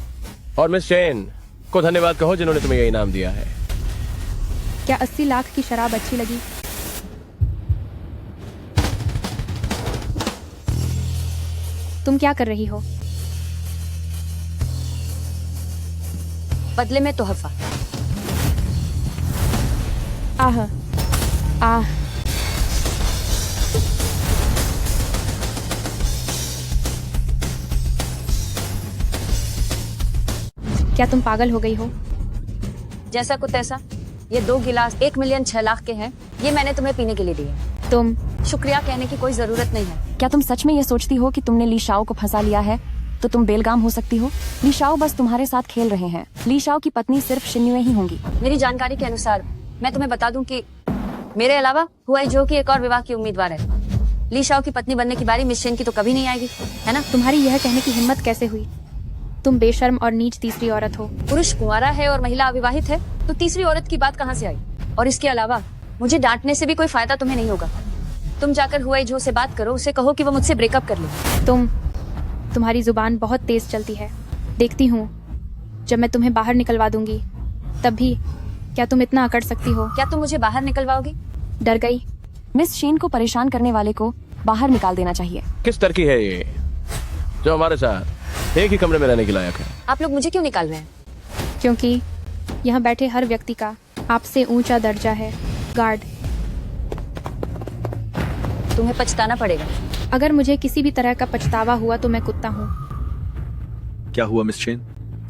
H: और मिस चेन को धन्यवाद कहो जिन्होंने तुम्हें ये इनाम दिया है।
B: क्या 80 लाख की शराब अच्छी लगी? तुम क्या कर रही हो?
C: बदले में तोहफा।
B: आह आह, क्या तुम पागल हो गई हो?
C: जैसा को तैसा। ये 2 गिलास 1,06,00,000 के हैं। ये मैंने तुम्हें पीने के लिए दिए।
B: तुम
C: शुक्रिया कहने की कोई जरूरत नहीं है।
J: क्या तुम सच में ये सोचती हो कि तुमने ली शाओ को फंसा लिया है तो तुम बेलगाम हो सकती हो? ली शाओ बस तुम्हारे साथ खेल रहे हैं। ली शाओ की पत्नी सिर्फ शिन्युए ही होंगी।
C: मेरी जानकारी के अनुसार मैं तुम्हें बता दूं कि मेरे अलावा हुआई जो की एक और विवाह की उम्मीदवार है। ली शाओ की पत्नी बनने की बारी मिस शेन की तो कभी नहीं आएगी, है ना?
B: तुम्हारी यह कहने की हिम्मत कैसे हुई? तुम बेशर्म और नीच तीसरी औरत हो।
C: पुरुष कुंवारा है और महिला अविवाहित है तो तीसरी औरत की बात कहाँ से आई? और इसके अलावा मुझे डांटने से भी कोई फायदा तुम्हें नहीं होगा। तुम जाकर हुआई जो से बात करो, उसे कहो कि वो मुझसे ब्रेकअप कर ले।
B: तुम्हारी जुबान बहुत तेज चलती है। देखती हूँ जब मैं तुम्हें बाहर निकलवा दूंगी तब भी क्या तुम इतना अकड़ सकती हो?
C: क्या तुम मुझे बाहर निकलवाओगी?
B: डर गई?
J: मिस शेन को परेशान करने वाले को बाहर निकाल देना चाहिए।
H: किस तरह की है ये जो हमारे साथ एक ही कमरे में रहने के लायक है?
C: आप लोग मुझे क्यों निकाल रहे हैं?
B: क्योंकि यहाँ बैठे हर व्यक्ति का आपसे ऊंचा दर्जा है। गार्ड,
C: तुम्हें पछताना पड़ेगा।
B: अगर मुझे किसी भी तरह का पछतावा हुआ तो मैं कुत्ता हूँ।
D: क्या हुआ मिस चेन?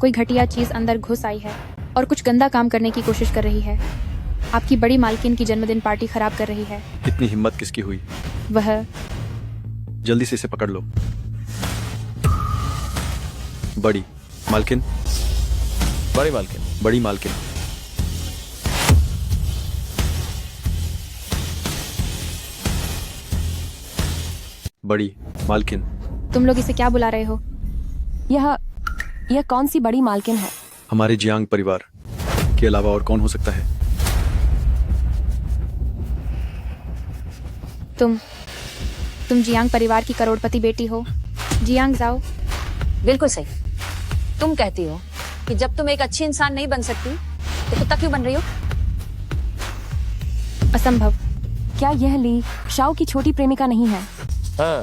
B: कोई घटिया चीज अंदर घुस आई है और कुछ गंदा काम करने की कोशिश कर रही है। आपकी बड़ी मालकिन की जन्मदिन पार्टी खराब कर रही है।
D: इतनी हिम्मत किसकी हुई?
B: वह
D: जल्दी से इसे पकड़ लो। बड़ी मालकिन,
H: बड़ी मालकिन।
D: बड़ी मालकिन। बड़ी मालकिन।
B: तुम लोग इसे क्या बुला रहे हो?
J: यह कौन सी बड़ी मालकिन है?
D: हमारे जियांग परिवार के अलावा और कौन हो सकता है?
B: तुम जियांग परिवार की करोड़पति बेटी हो। जियांग जाओ।
C: बिल्कुल सही। तुम कहती हो कि जब तुम एक अच्छी इंसान नहीं बन सकती तो कुत्ता क्यों बन रही हो?
B: असंभव।
J: क्या यह ली शाओ की छोटी प्रेमिका नहीं है?
H: हाँ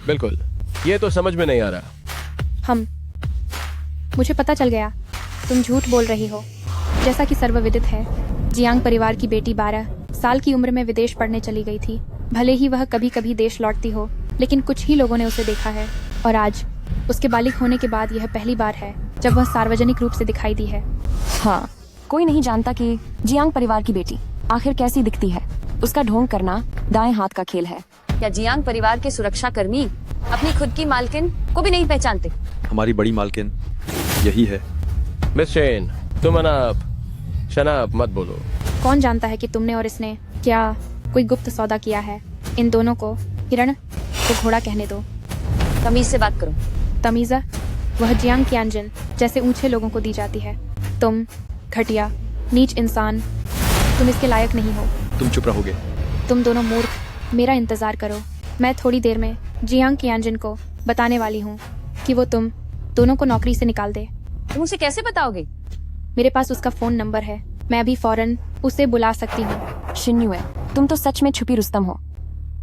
H: बिल्कुल, ये तो समझ में नहीं आ रहा।
B: मुझे पता चल गया, तुम झूठ बोल रही हो। जैसा कि सर्वविदित है, जियांग परिवार की बेटी 12 साल की उम्र में विदेश पढ़ने चली गई थी। भले ही वह कभी कभी देश लौटती हो, लेकिन कुछ ही लोगों ने उसे देखा है और आज उसके बालिग होने के बाद यह पहली बार है जब वह सार्वजनिक रूप से दिखाई दी है।
J: हाँ, कोई नहीं जानता कि जियांग परिवार की बेटी आखिर कैसी दिखती है। उसका ढोंग करना दाएं हाथ का खेल है।
C: क्या जियांग परिवार के सुरक्षा कर्मी अपनी खुद की मालकिन को भी नहीं पहचानते?
D: हमारी बड़ी मालकिन यही है।
H: मिस शेन, तुम अनाप शनाप मत बोलो।
B: कौन जानता है कि तुमने और इसने क्या कोई गुप्त सौदा किया है। इन दोनों को हिरण को घोड़ा कहने दो।
C: तमीज से बात करो।
B: तमीज़ा वह जियांग क्यानजिन जैसे ऊंचे लोगों को दी जाती है। तुम घटिया नीच इंसान, तुम इसके लायक नहीं हो।
D: तुम चुप रहोगे?
B: तुम दोनों मूर्ख। मेरा इंतजार करो, मैं थोड़ी देर में जियांग क्यानजिन को बताने वाली हूँ कि वो तुम दोनों को नौकरी से निकाल दे।
C: तुम उसे कैसे बताओगे?
B: मेरे पास उसका फोन नंबर है, मैं अभी फौरन उसे बुला सकती हूँ।
J: शिन्युए, तुम तो सच में छुपी रुस्तम हो।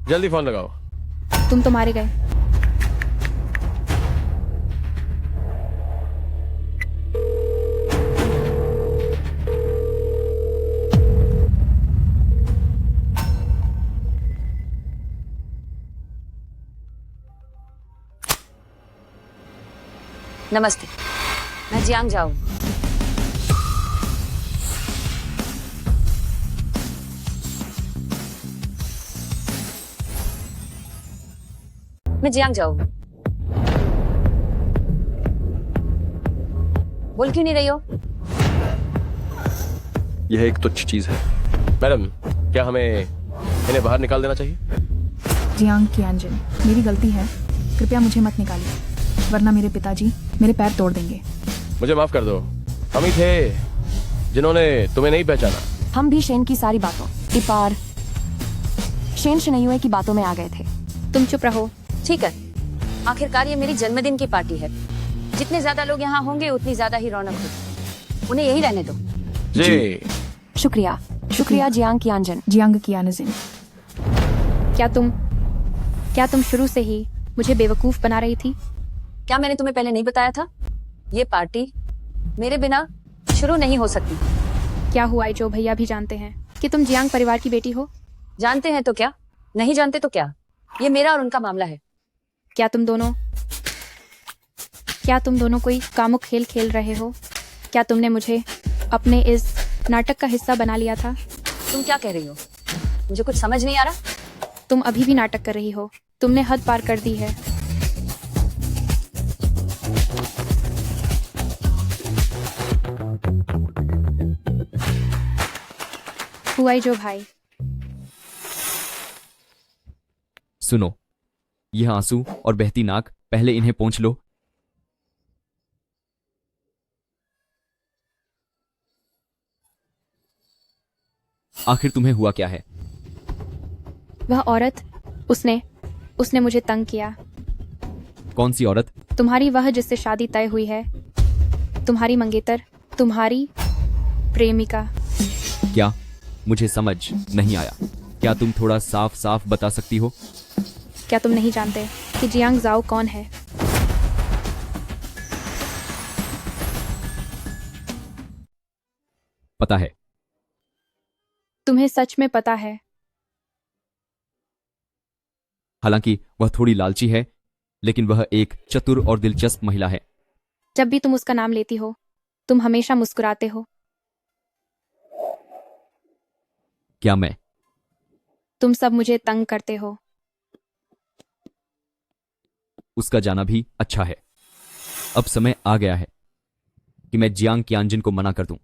H: जल्दी फोन लगाओ।
B: तुम तो मारे गए।
C: नमस्ते, मैं जियांग जाओ। मैं जियांग जाओ। बोल क्यों नहीं रही हो?
D: यह एक तुच्छ चीज है।
H: मैडम, क्या हमें इन्हें बाहर निकाल देना चाहिए?
I: जियांग क्यानजिन, मेरी गलती है, कृपया मुझे मत निकालिए, वरना मेरे पिताजी मेरे पैर तोड़ देंगे।
H: मुझे माफ कर दो, हम ही थे जिन्होंने तुम्हें नहीं पहचाना।
J: हम भी शेन की सारी बातों इपार शेन शनयुए की बातों में आ गए थे।
B: तुम चुप रहो।
C: ठीक है, आखिरकार ये मेरी जन्मदिन की पार्टी है। जितने ज्यादा लोग यहाँ होंगे उतनी ज्यादा ही रौनक होगी। उन्हें यही रहने दो।
H: जी।
J: शुक्रिया शुक्रिया जियांग क्यानजिन।
I: जियांग क्यानजिन,
B: क्या तुम शुरू से ही मुझे बेवकूफ बना रही थी?
C: क्या मैंने तुम्हें पहले नहीं बताया था? ये पार्टी मेरे बिना शुरू नहीं हो सकती।
B: क्या हुआ जो भैया भी जानते हैं कि तुम जियांग परिवार की बेटी हो?
C: जानते हैं तो क्या, नहीं जानते तो क्या, ये मेरा और उनका मामला है।
B: क्या तुम दोनों कोई कामुक खेल खेल रहे हो? क्या तुमने मुझे अपने इस नाटक का हिस्सा बना लिया था?
C: तुम क्या कह रही हो? मुझे कुछ समझ नहीं आ रहा।
B: तुम अभी भी नाटक कर रही हो। तुमने हद पार कर दी है। हुआई जो भाई,
E: सुनो, यह आंसू और बहती नाक, पहले इन्हें पोंछ लो। आखिर तुम्हें हुआ क्या है?
B: वह औरत, उसने मुझे तंग किया।
E: कौन सी औरत?
B: तुम्हारी वह जिससे शादी तय हुई है, तुम्हारी मंगेतर, तुम्हारी प्रेमिका।
E: क्या? मुझे समझ नहीं आया। क्या तुम थोड़ा साफ साफ बता सकती हो?
B: क्या तुम नहीं जानते कि जियांग जाओ कौन है?
E: पता है।
B: तुम्हें सच में पता है?
E: हालांकि वह थोड़ी लालची है, लेकिन वह एक चतुर और दिलचस्प महिला है।
B: जब भी तुम उसका नाम लेती हो, तुम हमेशा मुस्कुराते हो।
E: क्या मैं?
B: तुम सब मुझे तंग करते हो।
E: उसका जाना भी अच्छा है। अब समय आ गया है कि मैं जियांग कियानजिन को मना कर दूं।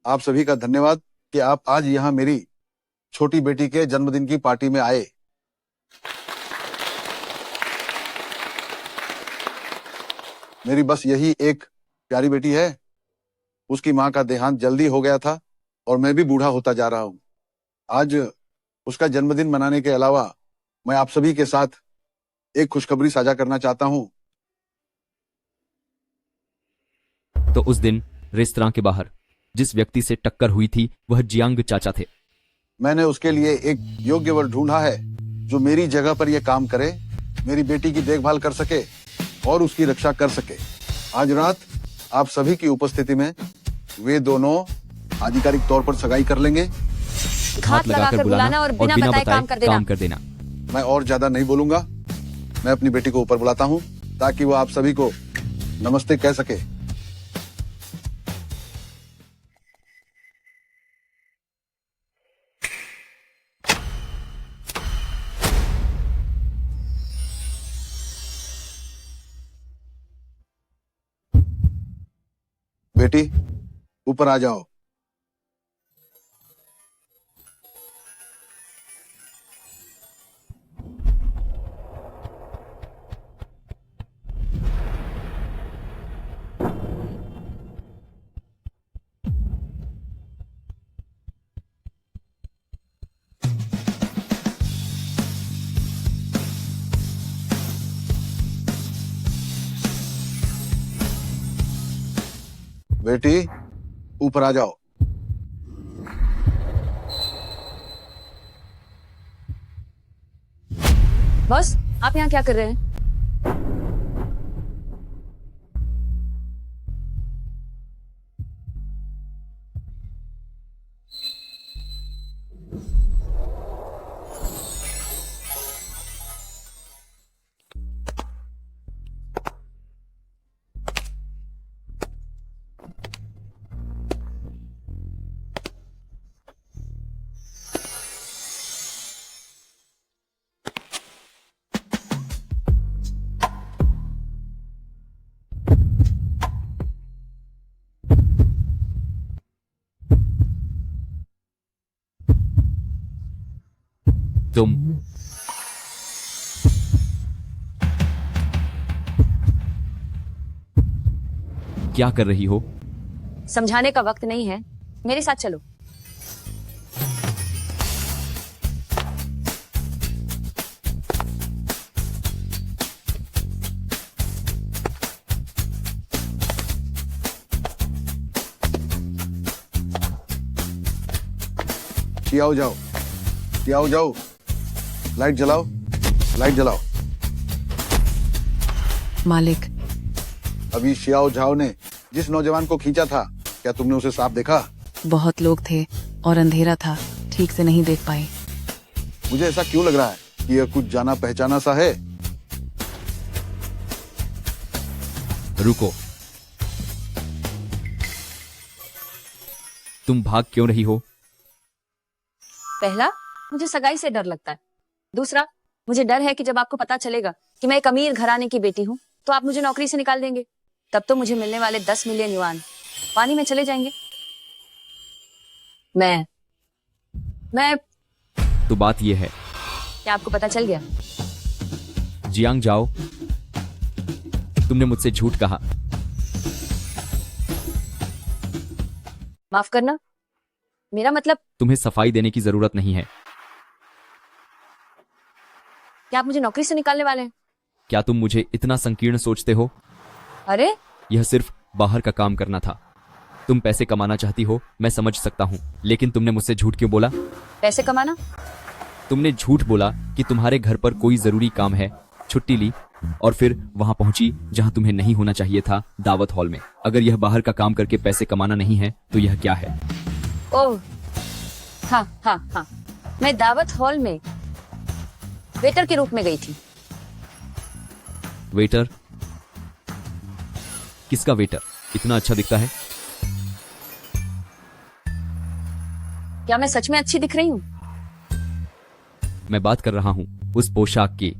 A: आप सभी का धन्यवाद कि आप आज यहाँ मेरी छोटी बेटी के जन्मदिन की पार्टी में आए। मेरी बस यही एक प्यारी बेटी है। उसकी माँ का देहांत जल्दी हो गया था और मैं भी बूढ़ा होता जा रहा हूँ। आज उसका जन्मदिन मनाने के अलावा मैं आप सभी के साथ एक खुशखबरी साझा करना चाहता हूँ।
E: तो उस दिन रेस्तरां के बाहर जिस व्यक्ति से टक्कर हुई थी वह जियांग चाचा थे।
A: मैंने उसके लिए एक योग्य वर ढूंढा है जो मेरी जगह पर यह काम करे, मेरी बेटी की देखभाल कर सके और उसकी रक्षा कर सके। आज रात आप सभी की उपस्थिति में वे दोनों आधिकारिक तौर पर सगाई कर लेंगे।
C: घात लगाकर बुलाना और बिना बताए काम कर देना।
A: मैं और ज्यादा नहीं बोलूंगा। मैं अपनी बेटी को ऊपर बुलाता हूँ ताकि वो आप सभी को नमस्ते कह सके। बेटी ऊपर आ जाओ। बेटी ऊपर आ जाओ।
C: बॉस, आप यहाँ क्या कर रहे हैं?
E: तुम क्या कर रही हो?
C: समझाने का वक्त नहीं है, मेरे साथ चलो।
A: आओ जाओ, आओ जाओ, लाइट जलाओ, लाइट जलाओ।
F: मालिक,
A: अभी शियाओ झाओ ने जिस नौजवान को खींचा था, क्या तुमने उसे साफ देखा?
F: बहुत लोग थे और अंधेरा था, ठीक से नहीं देख पाए।
A: मुझे ऐसा क्यों लग रहा है कि यह कुछ जाना पहचाना सा है।
E: रुको। तुम भाग क्यों रही हो?
C: पहला, मुझे सगाई से डर लगता है। दूसरा, मुझे डर है कि जब आपको पता चलेगा कि मैं एक अमीर घराने की बेटी हूँ तो आप मुझे नौकरी से निकाल देंगे। तब तो मुझे मिलने वाले 10 मिलियन युआन पानी में चले जाएंगे। मैं
E: तो बात यह है।
C: क्या आपको पता चल गया?
E: जियांग जाओ, तुमने मुझसे झूठ कहा।
C: माफ करना, मेरा मतलब
E: तुम्हें सफाई देने की जरूरत नहीं है।
C: क्या आप मुझे नौकरी से निकालने वाले हैं?
E: क्या तुम मुझे इतना संकीर्ण सोचते हो?
C: अरे,
E: यह सिर्फ बाहर का काम करना था। तुम पैसे कमाना चाहती हो, मैं समझ सकता हूँ, लेकिन तुमने मुझसे झूठ क्यों बोला?
C: पैसे कमाना?
E: तुमने झूठ बोला कि तुम्हारे घर पर कोई जरूरी काम है, छुट्टी ली और फिर वहां पहुंची जहां तुम्हें नहीं होना चाहिए था, दावत हॉल में। अगर यह बाहर का काम करके पैसे कमाना नहीं है तो यह क्या है?
C: ओह, हाँ, मैं दावत हॉल में वेटर के रूप में गई थी।
E: वेटर? किसका वेटर? इतना अच्छा दिखता है?
C: क्या मैं सच में अच्छी दिख रही हूँ?
E: मैं बात कर रहा हूँ उस पोशाक की।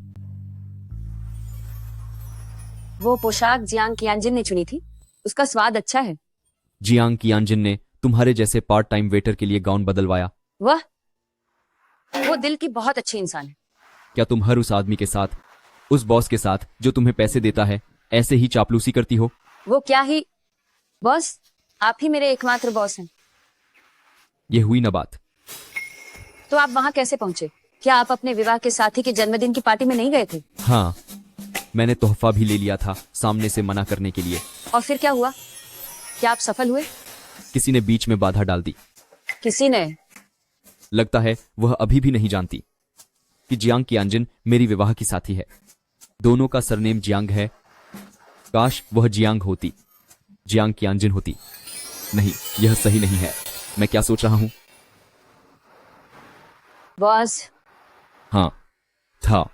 C: वो पोशाक जियांग कियांजिन ने चुनी थी। उसका स्वाद अच्छा है।
E: जियांग कियांजिन ने तुम्हारे जैसे पार्ट टाइम वेटर के लिए गाउन बदलवाया।
C: वह वो दिल की बहुत अच्छी इंसान है।
E: क्या तुम हर उस आदमी के साथ, उस बॉस के साथ जो तुम्हें पैसे देता है, ऐसे ही चापलूसी करती हो?
C: वो क्या ही बॉस, आप ही मेरे एकमात्र बॉस हैं।
E: ये हुई ना बात।
C: तो आप वहां कैसे पहुंचे? क्या आप अपने विवाह के साथी के जन्मदिन की पार्टी में नहीं गए थे?
E: हाँ, मैंने तोहफा भी ले लिया था सामने से मना करने के लिए।
C: और फिर क्या हुआ? क्या आप सफल हुए?
E: किसी ने बीच में बाधा डाल दी।
C: किसी ने?
E: लगता है वह अभी भी नहीं जानती कि जियांग कियांजिन मेरी विवाह की साथी है। दोनों का सरनेम जियांग है। काश वह जियांग होती, जियांग कियांजिन होती। नहीं, यह सही नहीं है। मैं क्या सोच रहा हूं?
C: बॉस,
E: हाँ, था।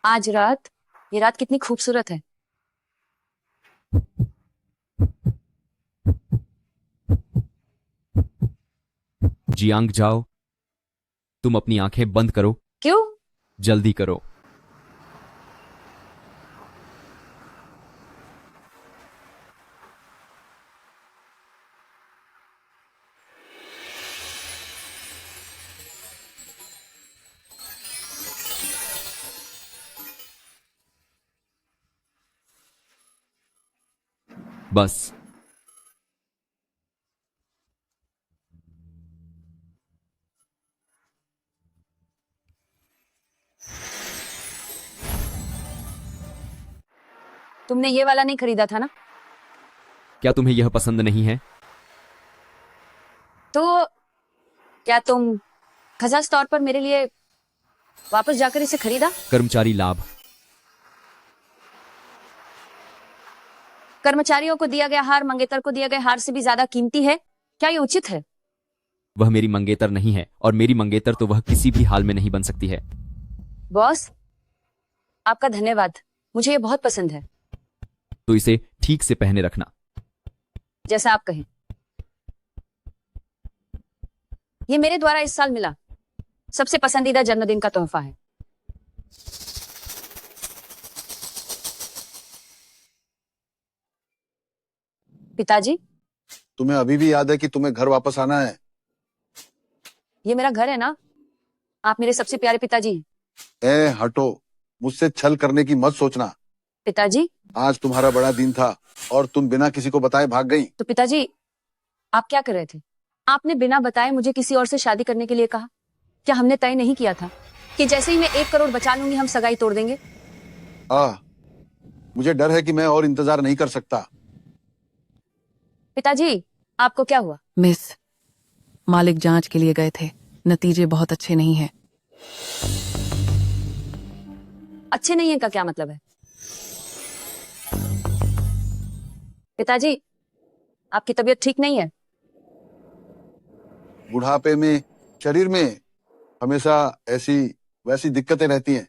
C: आज रात, ये रात कितनी खूबसूरत है।
E: जियांग जाओ, तुम अपनी आंखें बंद करो।
C: क्यों?
E: जल्दी करो। बस।
C: तुमने ये वाला नहीं खरीदा था ना?
E: क्या तुम्हें यह पसंद नहीं है?
C: तो क्या तुम खजास तौर पर मेरे लिए वापस जाकर इसे खरीदा?
E: कर्मचारी लाभ।
C: कर्मचारियों को दिया गया हार मंगेतर को दिए गए हार से भी ज्यादा कीमती है। क्या ये उचित है?
E: वह मेरी मंगेतर नहीं है, और मेरी मंगेतर तो वह किसी भी हाल में नहीं बन सकती है।
C: बॉस, आपका धन्यवाद। मुझे ये बहुत पसंद है।
E: तो इसे ठीक से पहने रखना।
C: जैसा आप कहें। ये मेरे द्वारा इस साल मिला सबसे पसंदीदा जन्मदिन का तोहफा है। पिताजी,
A: तुम्हें अभी भी याद है कि तुम्हें घर वापस आना है?
C: ये मेरा घर है ना। आप मेरे सबसे प्यारे पिताजी हैं।
A: हटो, मुझसे छल करने की मत सोचना।
C: पिताजी,
A: आज तुम्हारा बड़ा दिन था और तुम बिना किसी को बताए भाग गई।
C: तो पिताजी, आप क्या कर रहे थे? आपने बिना बताए मुझे किसी और से शादी करने के लिए कहा। क्या हमने तय नहीं किया था कि जैसे ही मैं 1 करोड़ बचा लूंगी हम सगाई तोड़ देंगे?
A: मुझे डर है कि मैं और इंतजार नहीं कर सकता।
C: पिताजी, आपको क्या हुआ?
F: मिस, मालिक जांच के लिए गए थे। नतीजे बहुत अच्छे नहीं हैं।
C: अच्छे नहीं है का क्या मतलब है? पिताजी, आपकी तबीयत ठीक नहीं है?
A: बुढ़ापे में शरीर में हमेशा ऐसी वैसी दिक्कतें रहती हैं।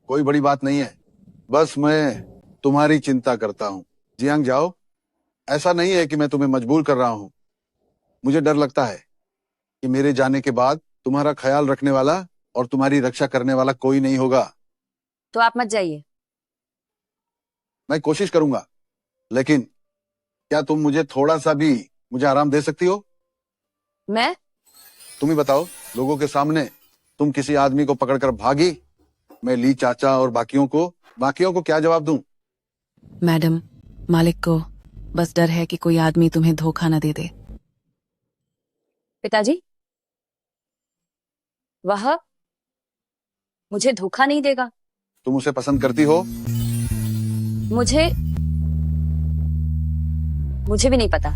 A: कोई बड़ी बात नहीं है, बस मैं तुम्हारी चिंता करता हूँ। जियांग जाओ, ऐसा नहीं है कि मैं तुम्हें मजबूर कर रहा हूँ। मुझे डर लगता है कि मेरे जाने के बाद तुम्हारा ख्याल रखने वाला और तुम्हारी रक्षा करने वाला कोई नहीं होगा।
C: तो आप मत जाइए।
A: मैं कोशिश करूंगा, लेकिन क्या तुम मुझे थोड़ा सा भी मुझे आराम दे सकती हो?
C: मैं
A: तुम ही बताओ, लोगों के सामने तुम किसी आदमी को पकड़कर भागी, मैं ली चाचा और बाकियों को क्या जवाब दूं?
F: मैडम, मालिक को बस डर है कि कोई आदमी तुम्हें धोखा न दे दे।
C: पिताजी, वह मुझे धोखा नहीं देगा।
A: तुम उसे पसंद करती हो?
C: मुझे भी नहीं पता।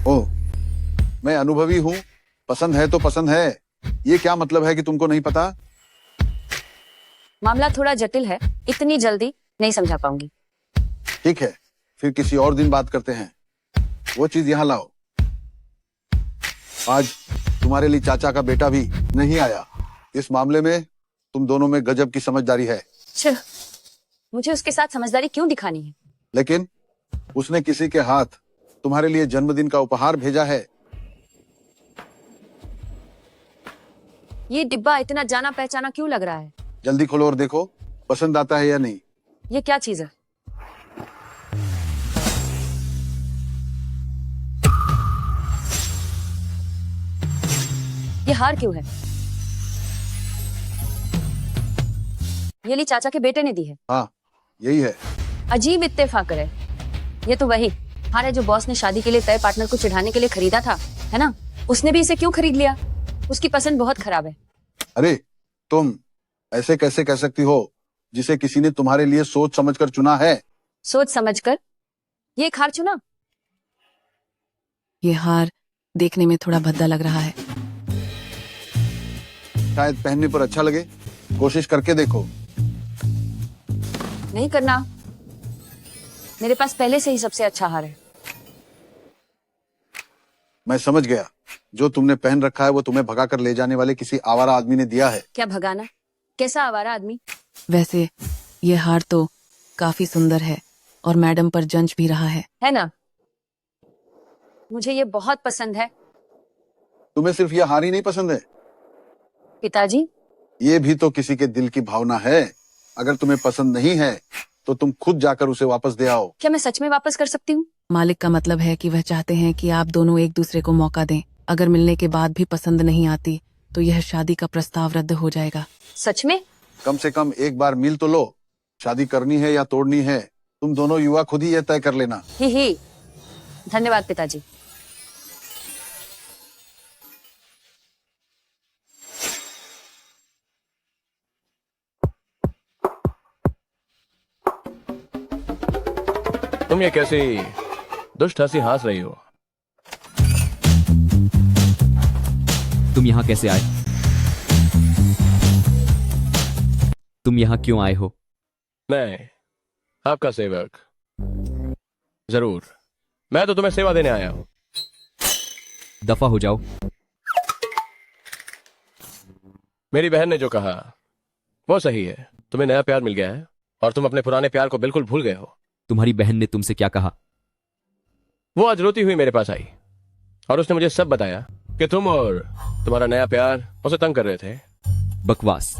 A: ओह, मैं अनुभवी हूं, पसंद है तो पसंद है। ये क्या मतलब है कि तुमको नहीं पता?
C: मामला थोड़ा जटिल है, इतनी जल्दी नहीं समझा पाऊंगी।
A: ठीक है, फिर किसी और दिन बात करते हैं। वो चीज यहाँ लाओ। आज तुम्हारे लिए चाचा का बेटा भी नहीं आया। इस मामले में तुम दोनों में गजब की समझदारी है।
C: छह, मुझे उसके साथ समझदारी क्यों दिखानी है?
A: लेकिन उसने किसी के हाथ तुम्हारे लिए जन्मदिन का उपहार भेजा है।
C: ये डिब्बा इतना जाना पहचाना क्यों लग रहा है?
A: जल्दी खोलो और देखो, पसंद आता है या नहीं।
C: ये क्या चीज है? ये हार क्यों है? ये ली चाचा के बेटे ने दी है।
A: हाँ, यही है।
C: अजीब इत्तेफाक है। ये तो वही हार है जो बॉस ने शादी के लिए तय पार्टनर को चिढ़ाने के लिए खरीदा था, है ना? उसने भी इसे क्यों खरीद लिया? उसकी पसंद बहुत खराब है।
A: अरे, तुम ऐसे कैसे कह सकती हो जिसे किसी ने तुम्हारे लिए सोच समझकर चुना है?
C: सोच समझकर ये एक हार चुना?
F: ये हार देखने में थोड़ा भद्दा लग रहा है।
A: शायद पहनने पर अच्छा लगे, कोशिश करके देखो।
C: नहीं करना, मेरे पास पहले से ही सबसे अच्छा हार है।
A: मैं समझ गया, जो तुमने पहन रखा है वो तुम्हें भगाकर ले जाने वाले किसी आवारा आदमी ने दिया है।
C: क्या भगाना? कैसा आवारा आदमी?
F: वैसे ये हार तो काफी सुंदर है और मैडम पर जंच भी रहा है
C: ना? मुझे ये बहुत पसंद है।
A: तुम्हें सिर्फ ये हार ही नहीं पसंद है,
C: पिताजी,
A: ये भी तो किसी के दिल की भावना है। अगर तुम्हें पसंद नहीं है तो तुम खुद जाकर उसे वापस दे आओ।
C: क्या मैं सच में वापस कर सकती हूँ?
F: मालिक का मतलब है कि वह चाहते हैं कि आप दोनों एक दूसरे को मौका दें। अगर मिलने के बाद भी पसंद नहीं आती तो यह शादी का प्रस्ताव रद्द हो जाएगा।
C: सच में?
A: कम से कम एक बार मिल तो लो। शादी करनी है या तोड़नी है, तुम दोनों युवा खुद ही यह तय कर लेना।
C: ही। धन्यवाद पिताजी।
H: तुम ये कैसी दुष्ट हंसी हंस रही हो?
E: तुम यहाँ कैसे आए? तुम यहाँ क्यों आए हो?
H: मैं आपका सेवक। जरूर, मैं तो तुम्हें सेवा देने आया हूं।
E: दफा हो जाओ।
H: मेरी बहन ने जो कहा वो सही है। तुम्हें नया प्यार मिल गया है और तुम अपने पुराने प्यार को बिल्कुल भूल गए हो।
E: तुम्हारी बहन ने तुमसे क्या कहा?
H: वो आज रोती हुई मेरे पास आई और उसने मुझे सब बताया कि तुम और तुम्हारा नया प्यार उसे तंग कर रहे थे।
E: बकवास।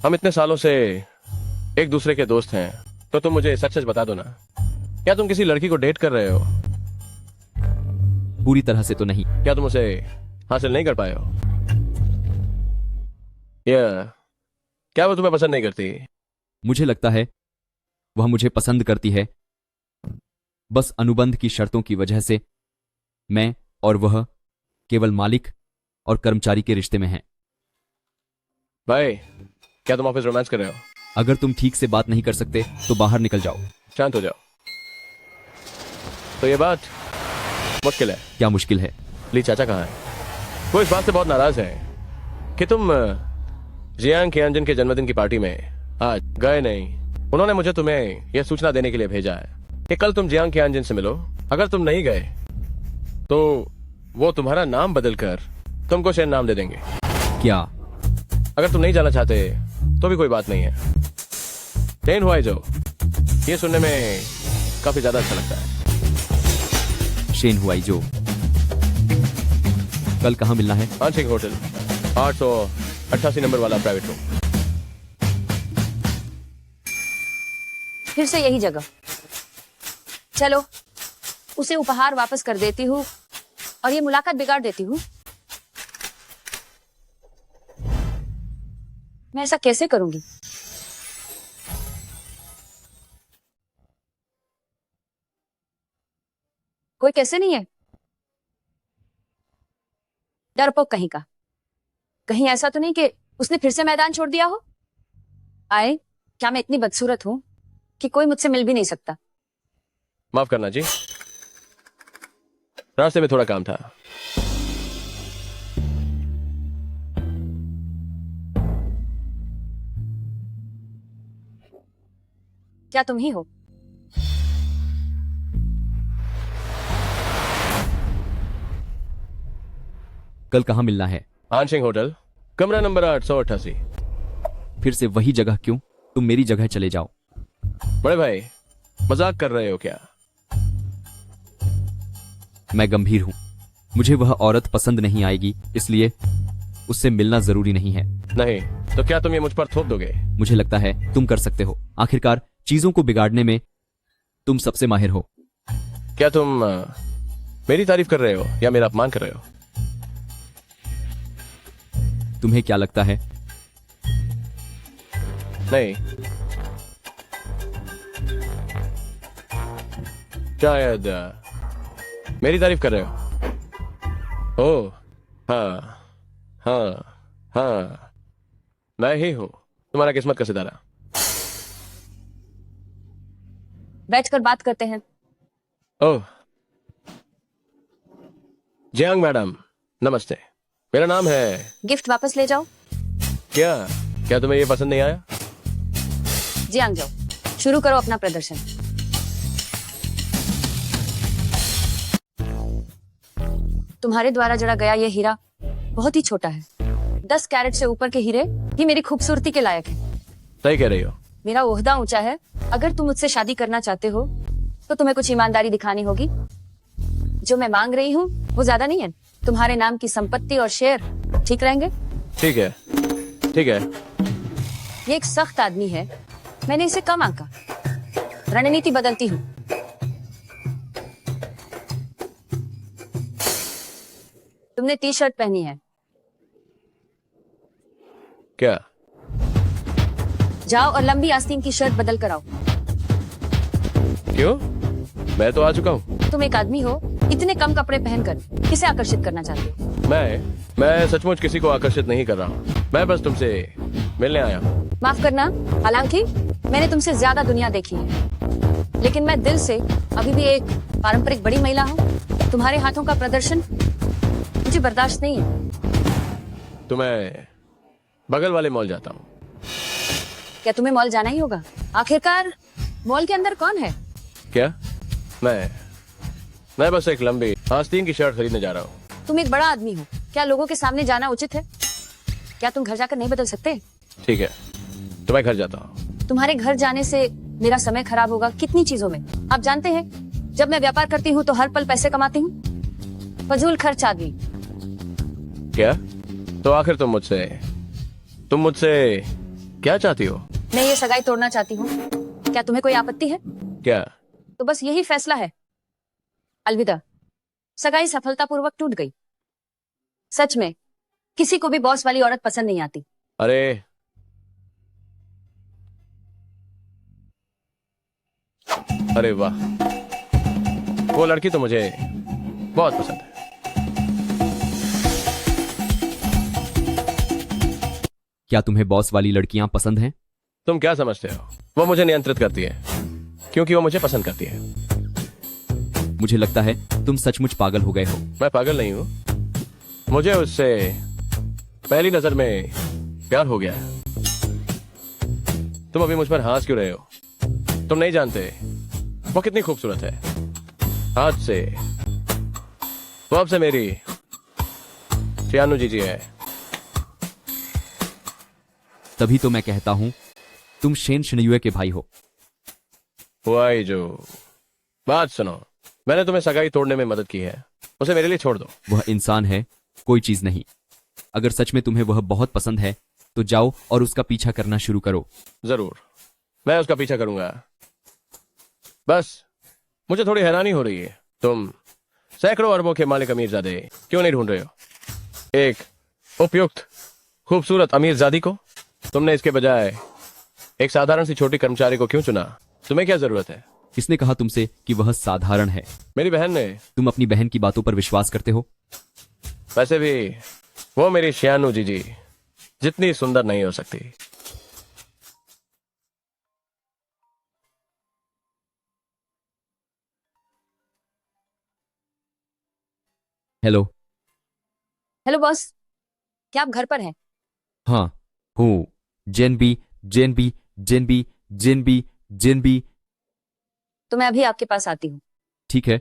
H: हम इतने सालों से एक दूसरे के दोस्त हैं, तो तुम मुझे सच सच बता दो ना, क्या तुम किसी लड़की को डेट कर रहे हो?
E: पूरी तरह से तो नहीं।
H: क्या तुम उसे हासिल नहीं कर पाए हो? या क्या वो तुम्हें पसंद नहीं करती?
E: मुझे लगता है वह मुझे पसंद करती है। बस अनुबंध की शर्तों की वजह से मैं और वह केवल मालिक और कर्मचारी के रिश्ते में हैं।
H: भाई, क्या तुम ऑफिस रोमांस कर रहे हो?
E: अगर तुम ठीक से बात नहीं कर सकते तो बाहर निकल जाओ।
H: शांत हो जाओ। तो ये बात मुश्किल है।
E: क्या मुश्किल है?
H: ली चाचा कहाँ है? वो इस बात से बहुत नाराज है कि तुम जियांग कियांजन के जन्मदिन की पार्टी में आज गए नहीं। उन्होंने मुझे तुम्हें यह सूचना देने के लिए भेजा है कि कल तुम जियांग कियांजन से मिलो। अगर तुम नहीं गए तो वो तुम्हारा नाम बदलकर तुमको शेन नाम दे देंगे।
E: क्या?
H: अगर तुम नहीं जाना चाहते तो भी कोई बात नहीं है। शेन हुआ जो, ये सुनने में काफी ज्यादा अच्छा लगता है।
E: शेन हुआई जो। कल कहाँ मिलना है?
H: आंशिक होटल, 888 नंबर वाला प्राइवेट रूम।
C: फिर से यही जगह। चलो, उसे उपहार वापस कर देती हूँ और ये मुलाकात बिगाड़ देती हूँ। मैं ऐसा कैसे करूंगी? कोई कैसे नहीं है? डरपोक कहीं का। कहीं ऐसा तो नहीं कि उसने फिर से मैदान छोड़ दिया हो? आए, क्या मैं इतनी बदसूरत हूं कि कोई मुझसे मिल भी नहीं सकता?
H: माफ करना जी, रास्ते में थोड़ा काम था।
C: क्या तुम ही हो?
E: कल कहाँ मिलना है?
H: आंशिक होटल, कमरा नंबर 888।
E: फिर से वही जगह क्यों? तुम मेरी जगह चले जाओ।
H: बड़े भाई, मजाक कर रहे हो क्या?
E: मैं गंभीर हूं। मुझे वह औरत पसंद नहीं आएगी, इसलिए उससे मिलना जरूरी नहीं है।
H: नहीं तो क्या तुम ये मुझ पर थोप दोगे?
E: मुझे लगता है तुम कर सकते हो। आखिरकार चीजों को बिगाड़ने में तुम सबसे माहिर हो।
H: क्या तुम मेरी तारीफ कर रहे हो या मेरा अपमान कर रहे हो?
E: तुम्हें क्या लगता है?
H: नहीं, शायद मेरी तारीफ कर रहे हो। ओह, हाँ हाँ हाँ, मैं ही हूं तुम्हारा किस्मत का सितारा।
C: बैठकर बात करते हैं।
H: ओह, जियांग मैडम, नमस्ते। मेरा नाम है।
C: गिफ्ट वापस ले जाओ।
H: क्या क्या तुम्हें ये पसंद नहीं आया?
C: जियांग जाओ, शुरू करो अपना प्रदर्शन। तुम्हारे द्वारा जड़ा गया ये हीरा बहुत ही छोटा है। 10 कैरेट से ऊपर के हीरे ही मेरी खूबसूरती के लायक है।
H: सही कह रही हो।
C: मेरा ओहदा ऊंचा है। अगर तुम मुझसे शादी करना चाहते हो तो तुम्हें कुछ ईमानदारी दिखानी होगी। जो मैं मांग रही हूँ वो ज्यादा नहीं है। तुम्हारे नाम की संपत्ति और शेयर ठीक रहेंगे?
H: ठीक है, ठीक है।
C: ये एक सख्त आदमी है, मैंने इसे कम आंका। रणनीति बदलती हूँ। तुमने टी शर्ट पहनी है।
H: क्या?
C: जाओ और लंबी आस्तीन की शर्ट बदल कर आओ।
H: क्यों? मैं तो आ चुका हूँ।
C: तुम एक आदमी हो, इतने कम कपड़े पहनकर किसे आकर्षित करना चाहते हो?
H: मैं सचमुच किसी को आकर्षित नहीं कर रहा हूँ। मैं बस तुमसे मिलने आया हूँ।
C: माफ करना, हालांकि मैंने तुमसे ज्यादा दुनिया देखी है, लेकिन मैं दिल से अभी भी एक पारंपरिक बड़ी महिला हूँ। तुम्हारे हाथों का प्रदर्शन मुझे बर्दाश्त नहीं है।
H: तो मैं बगल वाले मॉल जाता हूँ।
C: क्या तुम्हें मॉल जाना ही होगा? आखिरकार मॉल के अंदर कौन है?
H: क्या? मैं बस एक लंबी आस्तीन की शर्ट खरीदने जा रहा हूँ।
C: तुम एक बड़ा आदमी हो, क्या लोगों के सामने जाना उचित है? क्या तुम घर जाकर नहीं बदल सकते?
H: ठीक है, तो मैं घर जाता हूँ।
C: तुम्हारे घर जाने से मेरा समय खराब होगा कितनी चीजों में। आप जानते हैं, जब मैं व्यापार करती हूँ तो हर पल पैसे कमाती हूँ। फजूल खर्च आदमी।
H: क्या? तो आखिर तुम मुझसे क्या चाहती हो?
C: मैं ये सगाई तोड़ना चाहती हूँ। क्या तुम्हें कोई आपत्ति है?
H: क्या?
C: तो बस यही फैसला है। अलविदा। सगाई सफलतापूर्वक टूट गई। सच में किसी को भी बॉस वाली औरत पसंद नहीं आती।
H: अरे वाह, वो लड़की तो मुझे बहुत पसंद है।
E: क्या तुम्हें बॉस वाली लड़कियां पसंद हैं?
H: तुम क्या समझते हो? वो मुझे नियंत्रित करती है क्योंकि वो मुझे पसंद करती है।
E: मुझे लगता है तुम सचमुच पागल हो गए हो।
H: मैं पागल नहीं हूँ, मुझे उससे पहली नजर में प्यार हो गया है। तुम अभी मुझ पर हंस क्यों रहे हो? तुम नहीं जानते वो कितनी खूबसूरत है। आज से वो अब से मेरी चियानु जीजी है।
E: तभी तो मैं कहता हूं तुम शेन शिनयुए के भाई हो।
H: हुआई जो, बात सुनो। मैंने तुम्हें सगाई तोड़ने में मदद की है, उसे मेरे लिए छोड़ दो।
E: वह इंसान है कोई चीज नहीं। अगर सच में तुम्हें वह बहुत पसंद है तो जाओ और उसका पीछा करना शुरू करो।
H: जरूर, मैं उसका पीछा करूंगा। बस मुझे थोड़ी हैरानी हो रही है, तुम सैकड़ों अरबों के मालिक अमीरजादे क्यों नहीं ढूंढ रहे हो? एक उपयुक्त खूबसूरत अमीरजादी को तुमने इसके बजाय एक साधारण सी छोटी कर्मचारी को क्यों चुना? तुम्हें क्या जरूरत है?
E: किसने कहा तुमसे कि वह साधारण है?
H: मेरी बहन ने।
E: तुम अपनी बहन की बातों पर विश्वास करते हो?
H: वैसे भी वो मेरी श्यानू जीजी जितनी सुंदर नहीं हो सकती।
E: हेलो।
C: हेलो बॉस, क्या आप घर पर हैं?
E: हाँ हूँ। जेनबी जेनबी जेनबी जेनबी जेनबी।
C: तो मैं अभी आपके पास आती हूँ।
E: ठीक है,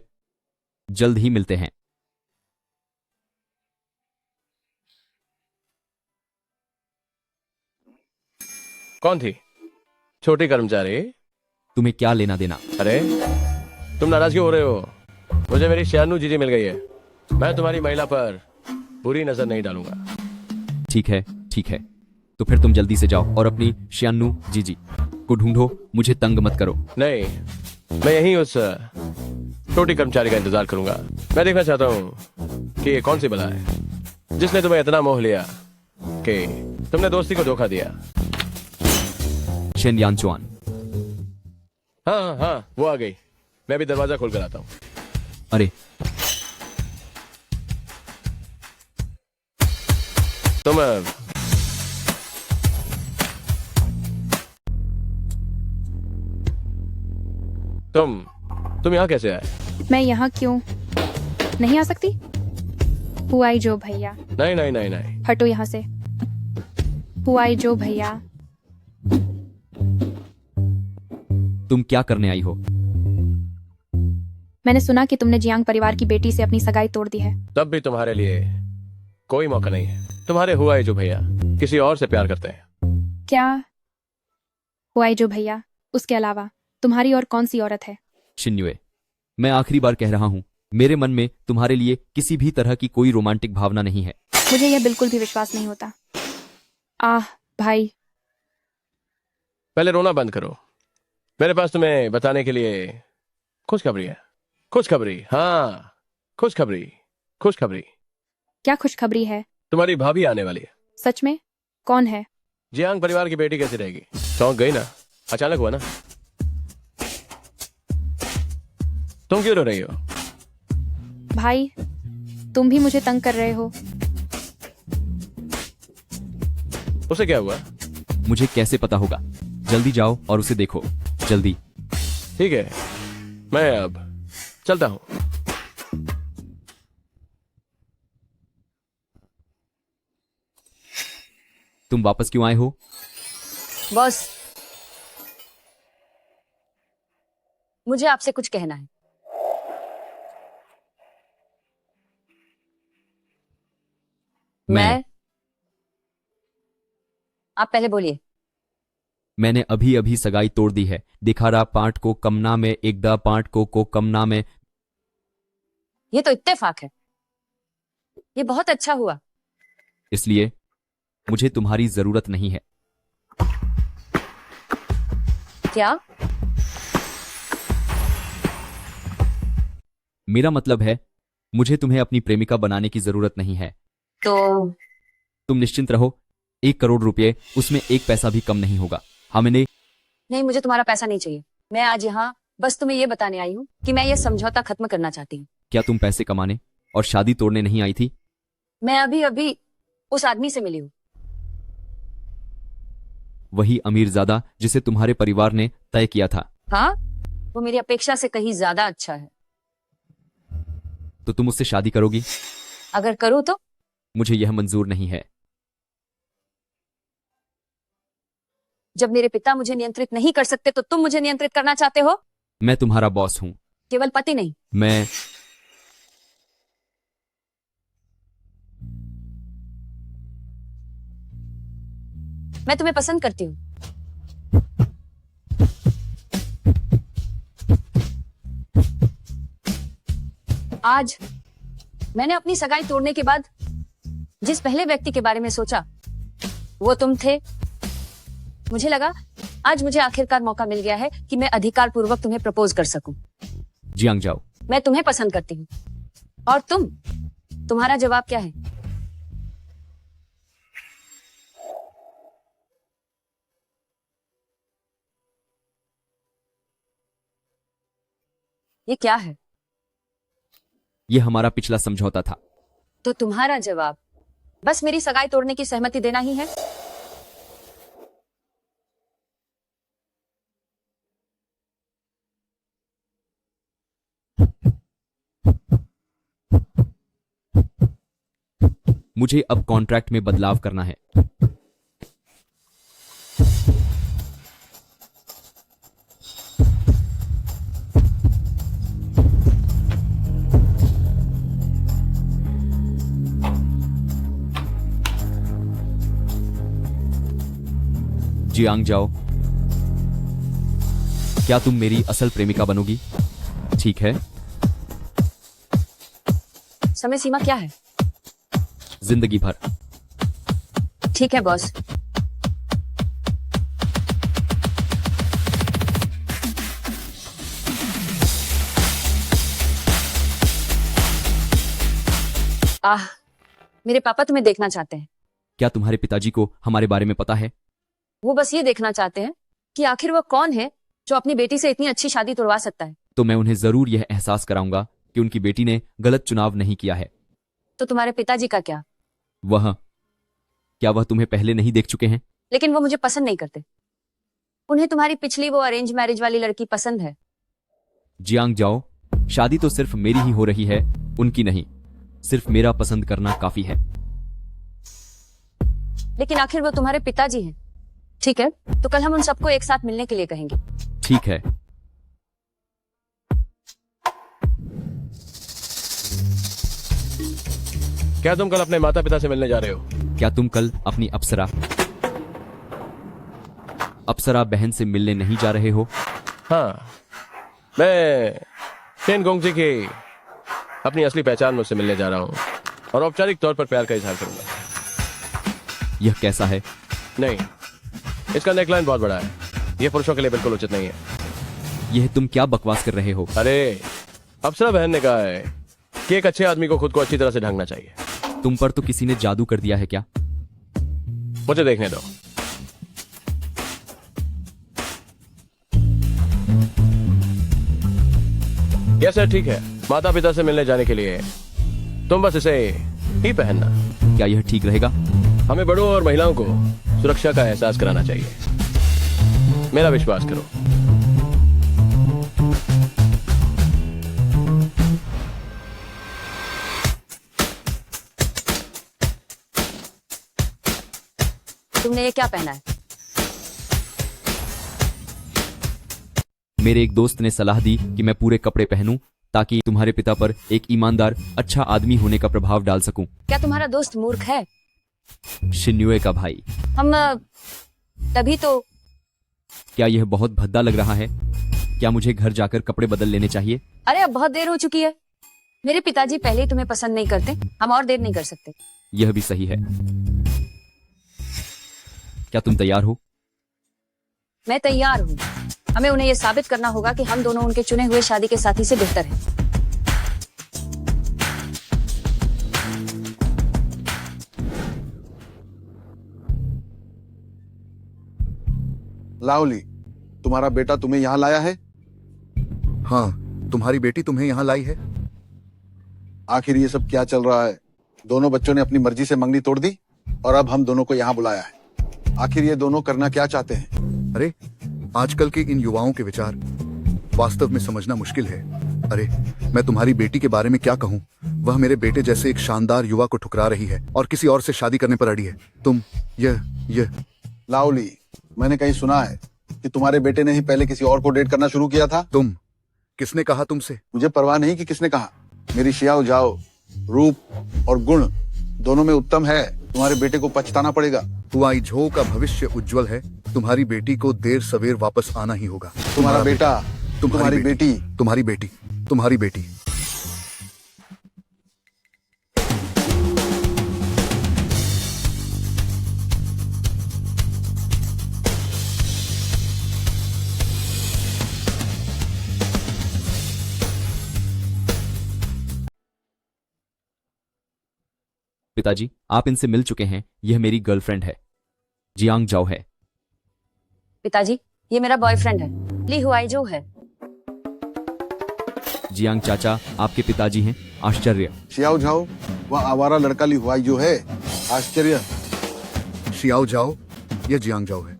E: जल्द ही मिलते हैं।
H: कौन थी छोटी कर्मचारी?
E: तुम्हें क्या लेना देना?
H: अरे तुम नाराज क्यों हो रहे हो? मुझे मेरी श्यानू जीजी मिल गई है। मैं तुम्हारी महिला पर बुरी नजर नहीं डालूंगा।
E: ठीक है ठीक है, तो फिर तुम जल्दी से जाओ और अपनी श्यानू जीजी को ढूंढो। मुझे तंग मत करो।
H: नहीं, मैं यहीं उस छोटी कर्मचारी का इंतजार करूंगा। मैं देखना चाहता हूँ कि ये कौन सी बला है जिसने तुम्हें इतना मोह लिया कि तुमने दोस्ती को धोखा दिया।
E: शेन यानचुआन।
H: हाँ हाँ हाँ, वो आ गई। मैं भी दरवाजा खोल कर आता हूँ।
E: अरे
H: तुम तुम यहाँ कैसे आए?
B: मैं यहाँ क्यों नहीं आ सकती? हुआई जो भैया,
H: नहीं नहीं नहीं नहीं।
B: हटो यहाँ से। हुआई जो भैया,
E: तुम क्या करने आई हो?
B: मैंने सुना कि तुमने जियांग परिवार की बेटी से अपनी सगाई तोड़ दी है।
H: तब भी तुम्हारे लिए कोई मौका नहीं है। तुम्हारे हुआ जो भैया किसी और से प्यार करते हैं।
B: क्या? हुआई जो भैया, उसके अलावा तुम्हारी और कौन सी औरत है?
E: शिन्युए, मैं आखिरी बार कह रहा हूँ, मेरे मन में तुम्हारे लिए किसी भी तरह की कोई रोमांटिक भावना नहीं है।
B: मुझे यह बिल्कुल भी विश्वास नहीं होता। आह भाई,
H: पहले रोना बंद करो। मेरे पास तुम्हें बताने के लिए खुशखबरी है। खुशखबरी, हाँ खुशखबरी। खुशखबरी।
B: क्या खुशखबरी है?
H: तुम्हारी भाभी आने वाली है।
B: सच में? कौन है?
H: जियांग परिवार की बेटी कैसी रहेगी? चौंक गई ना? अचानक हुआ ना? तुम क्यों रो रही हो?
B: भाई, तुम भी मुझे तंग कर रहे हो।
H: उसे क्या हुआ?
E: मुझे कैसे पता होगा? जल्दी जाओ और उसे देखो, जल्दी।
H: ठीक है, मैं अब चलता हूं।
E: तुम वापस क्यों आए हो?
C: बॉस, मुझे आपसे कुछ कहना है। आप पहले बोलिए।
E: मैंने अभी अभी सगाई तोड़ दी है। दिखारा पांट को कमना में एकदा पांट को कमना में।
C: ये तो इत्तेफाक है। ये बहुत अच्छा हुआ।
E: इसलिए मुझे तुम्हारी जरूरत नहीं है।
C: क्या?
E: मेरा मतलब है, मुझे तुम्हें अपनी प्रेमिका बनाने की जरूरत नहीं है।
C: तो
E: तुम निश्चिंत रहो, 1 करोड़ रुपए, उसमें 1 पैसा भी कम नहीं होगा। हमने
C: नहीं, मुझे तुम्हारा पैसा नहीं चाहिए। मैं आज यहाँ बस तुम्हें ये बताने आई हूँ कि मैं ये समझौता खत्म करना चाहती हूँ।
E: क्या तुम पैसे कमाने और शादी तोड़ने नहीं आई थी?
C: मैं अभी अभी उस आदमी से मिली हूँ।
E: वही अमीरजादा जिसे तुम्हारे परिवार ने तय किया था।
C: हाँ, वो मेरी अपेक्षा से कहीं ज्यादा अच्छा है।
E: तो तुम उससे शादी करोगी?
C: अगर करूँ तो?
E: मुझे यह मंजूर नहीं है।
C: जब मेरे पिता मुझे नियंत्रित नहीं कर सकते तो तुम मुझे नियंत्रित करना चाहते हो?
E: मैं तुम्हारा बॉस हूं।
C: केवल पति नहीं। मैं तुम्हें पसंद करती हूँ। आज मैंने अपनी सगाई तोड़ने के बाद जिस पहले व्यक्ति के बारे में सोचा वो तुम थे। मुझे लगा आज मुझे आखिरकार मौका मिल गया है कि मैं अधिकार पूर्वक तुम्हें प्रपोज कर सकूं।
E: जियांग जाओ।
C: मैं तुम्हें पसंद करती हूँ। और तुम्हारा जवाब क्या है? ये क्या है?
E: ये हमारा पिछला समझौता था।
C: तो तुम्हारा जवाब बस मेरी सगाई तोड़ने की सहमति देना ही है?
E: मुझे अब कॉन्ट्रैक्ट में बदलाव करना है। जियांग जाओ, क्या तुम मेरी असल प्रेमिका बनोगी? ठीक है।
C: समय सीमा क्या है?
E: जिंदगी भर।
C: ठीक है बॉस। मेरे पापा तुम्हें देखना चाहते हैं।
E: क्या तुम्हारे पिताजी को हमारे बारे में पता है?
C: वो बस ये देखना चाहते हैं कि आखिर वो कौन है जो अपनी बेटी से इतनी अच्छी शादी तोड़वा सकता है।
E: तो मैं उन्हें जरूर यह एहसास कराऊंगा कि उनकी बेटी ने गलत चुनाव नहीं किया है।
C: तो तुम्हारे पिताजी का क्या?
E: क्या वह तुम्हें पहले नहीं देख चुके हैं?
C: लेकिन वो मुझे पसंद नहीं करते। उन्हें तुम्हारी पिछली वो अरेंज मैरिज वाली लड़की पसंद है।
E: जियांग जाओ, शादी तो सिर्फ मेरी ही हो रही है, उनकी नहीं। सिर्फ मेरा पसंद करना काफी है।
C: लेकिन आखिर वो तुम्हारे पिताजी हैं। ठीक है, तो कल हम उन सबको एक साथ मिलने के लिए कहेंगे।
E: ठीक है।
H: क्या तुम कल अपने माता पिता से मिलने जा रहे हो?
E: क्या तुम कल अपनी अप्सरा बहन से मिलने नहीं जा रहे हो?
H: हाँ, मैं शेन गोंगजी की अपनी असली पहचान मुझसे मिलने जा रहा हूँ और औपचारिक तौर पर प्यार का इजहार करूंगा।
E: यह कैसा है?
H: नहीं, इसका नेकलाइन बहुत बड़ा है। यह पुरुषों के लिए बिल्कुल उचित नहीं है।
E: यह तुम क्या बकवास कर रहे हो?
H: अरे, अप्सरा बहन ने कहा है कि एक अच्छे आदमी को खुद को अच्छी तरह से ढंगना चाहिए।
E: तुम पर तो किसी ने जादू कर दिया है क्या?
H: मुझे देखने दो। यह सर ठीक है, माता पिता से मिलने जाने के लिए तुम बस इसे ही पहनना।
E: क्या यह ठीक रहेगा?
H: हमें बड़ों और महिलाओं को सुरक्षा का एहसास कराना चाहिए। मेरा विश्वास करो।
C: तुमने ये क्या पहना है?
E: मेरे एक दोस्त ने सलाह दी कि मैं पूरे कपड़े पहनूं ताकि तुम्हारे पिता पर एक ईमानदार, अच्छा आदमी होने का प्रभाव डाल सकूं।
C: क्या तुम्हारा दोस्त मूर्ख है?
E: शिन्युए का भाई।
C: हम तभी तो।
E: क्या यह बहुत भद्दा लग रहा है? क्या मुझे घर जाकर कपड़े बदल लेने चाहिए?
C: अरे अब बहुत देर हो चुकी है। मेरे पिताजी पहले ही तुम्हें पसंद नहीं करते। हम और देर नहीं कर सकते।
E: यह भी सही है। क्या तुम तैयार हो?
C: मैं तैयार हूँ। हमें उन्हें यह साबित करना होगा कि हम दोनों उनके चुने हुए शादी के साथी से बेहतर हैं।
A: लाओली, तुम्हारा बेटा तुम्हें यहाँ लाया है?
G: हाँ, तुम्हारी बेटी तुम्हें यहाँ लाई है।
A: आखिर ये सब क्या चल रहा है? दोनों बच्चों ने अपनी मर्जी से मंगनी तोड़ दी और अब हम दोनों को यहाँ बुलाया है। आखिर ये दोनों करना क्या चाहते हैं?
G: अरे, आजकल के इन युवाओं के विचार वास्तव में समझना मुश्किल है। अरे, मैं तुम्हारी बेटी के बारे में क्या कहूँ? वह मेरे बेटे जैसे एक शानदार युवा को ठुकरा रही है और किसी और से शादी करने पर अड़ी है। तुम यह
A: लाओली, मैंने कहीं सुना है कि तुम्हारे बेटे ने ही पहले किसी और को डेट करना शुरू किया था।
G: किसने कहा तुमसे?
A: मुझे परवाह नहीं कि किसने कहा। मेरी शियाओ जाओ रूप और गुण दोनों में उत्तम है। तुम्हारे बेटे को पछताना पड़ेगा।
G: हुआई झो का भविष्य उज्जवल है। तुम्हारी बेटी को देर सवेर वापस आना ही होगा।
A: तुम्हारा बेटा, तुम्हारी बेटी,
G: तुम्हारी बेटी, तुम्हारी बेटी।
E: पिताजी, आप इनसे मिल चुके हैं। यह मेरी गर्लफ्रेंड है, जियांग जाओ है।
C: पिताजी, ये मेरा बॉयफ्रेंड है, ली हुआई जो है।
E: जियांग चाचा आपके पिताजी हैं। आश्चर्य।
A: शियाओ झाओ, वह आवारा लड़का ली हुआई जो है। आश्चर्य।
G: शियाओ जाओ, यह जियांग जाओ है।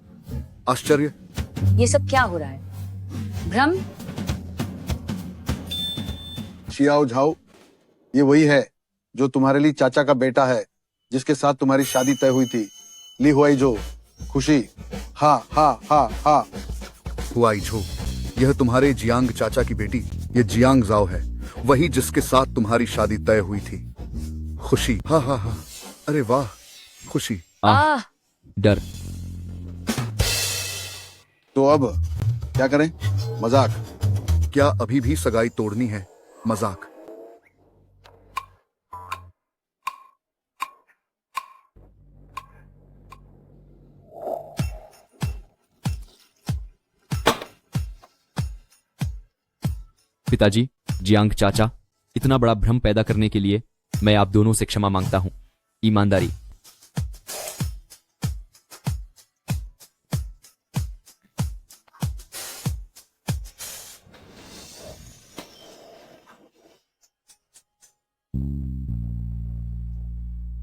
G: आश्चर्य।
C: ये सब क्या हो रहा है? भ्रम?
A: शियाओ झाओ, ये वही है जो तुम्हारे लिए चाचा का बेटा है, जिसके साथ तुम्हारी शादी तय हुई थी। ली हुआई जो। खुशी। हा हा हा हा।
G: हुआई झो, यह तुम्हारे जियांग चाचा की बेटी, ये जियांग जाओ है, वही जिसके साथ तुम्हारी शादी तय हुई थी। खुशी। हा हा हा। अरे वाह, खुशी।
C: आह,
E: डर।
A: तो अब क्या करें? मजाक।
G: क्या अभी भी सगाई तोड़नी है? मजाक।
E: पिताजी, जियांग चाचा, इतना बड़ा भ्रम पैदा करने के लिए मैं आप दोनों से क्षमा मांगता हूं। ईमानदारी।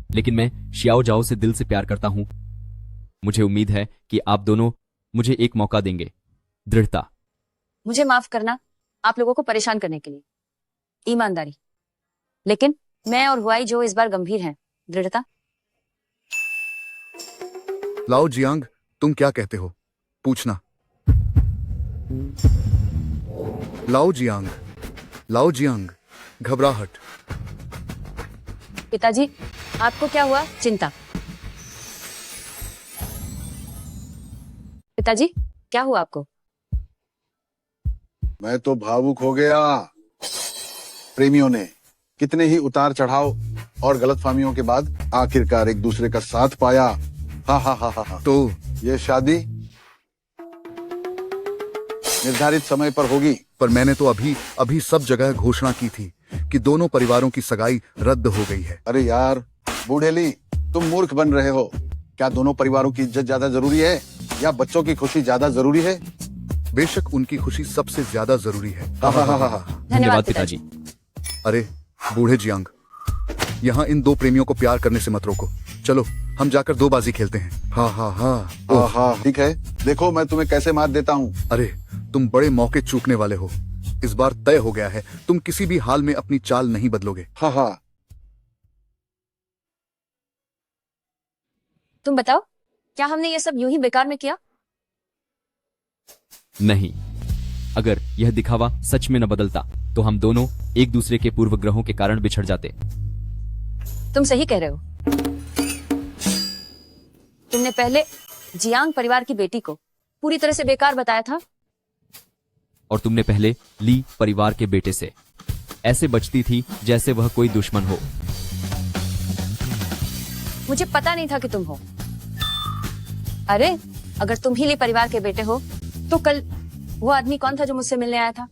E: लेकिन मैं शियाओ जाओ से दिल से प्यार करता हूं। मुझे उम्मीद है कि आप दोनों मुझे एक मौका देंगे। दृढ़ता।
C: मुझे माफ करना आप लोगों को परेशान करने के लिए। ईमानदारी। लेकिन मैं और हुआई जो इस बार गंभीर हैं। दृढ़ता।
G: लाओ जियांग, तुम क्या कहते हो? पूछना। लाओ जियांग, लाओ जियांग, घबराहट।
C: पिताजी, आपको क्या हुआ? चिंता। पिताजी, क्या हुआ आपको?
A: मैं तो भावुक हो गया। प्रेमियों ने कितने ही उतार चढ़ाव और गलतफहमियों के बाद आखिरकार एक दूसरे का साथ पाया। हा हा हा हा।
G: तो
A: ये शादी निर्धारित समय पर होगी।
G: पर मैंने तो अभी अभी सब जगह घोषणा की थी कि दोनों परिवारों की सगाई रद्द हो गई है।
A: अरे यार बूढ़ेली, तुम मूर्ख बन रहे हो। क्या दोनों परिवारों की इज्जत ज्यादा जरूरी है या बच्चों की खुशी ज्यादा जरूरी है?
G: बेशक उनकी खुशी सबसे ज्यादा जरूरी है।
A: हा हा हा हा।
E: धन्यवाद पिताजी।
G: अरे बूढ़े जियांग, यहाँ इन दो प्रेमियों को प्यार करने से मत रोको। चलो हम जाकर दो बाजी खेलते हैं। हा हा हा।
A: हा हा। ठीक है, देखो मैं तुम्हें कैसे मार देता हूँ।
G: अरे तुम बड़े मौके चूकने वाले हो। इस बार तय हो गया है, तुम किसी भी हाल में अपनी चाल नहीं बदलोगे।
A: हा हा।
C: तुम बताओ, क्या हमने ये सब यूं ही बेकार में किया?
E: नहीं, अगर यह दिखावा सच में न बदलता तो हम दोनों एक दूसरे के पूर्व ग्रहों के कारण बिछड़ जाते।
C: तुम सही कह रहे हो। तुमने पहले जियांग परिवार की बेटी को पूरी तरह से बेकार बताया था,
E: और तुमने पहले ली परिवार के बेटे से ऐसे बचती थी जैसे वह कोई दुश्मन हो।
C: मुझे पता नहीं था कि तुम हो। अरे अगर तुम ही ली परिवार के बेटे हो तो कल वो आदमी कौन था जो मुझसे मिलने आया था?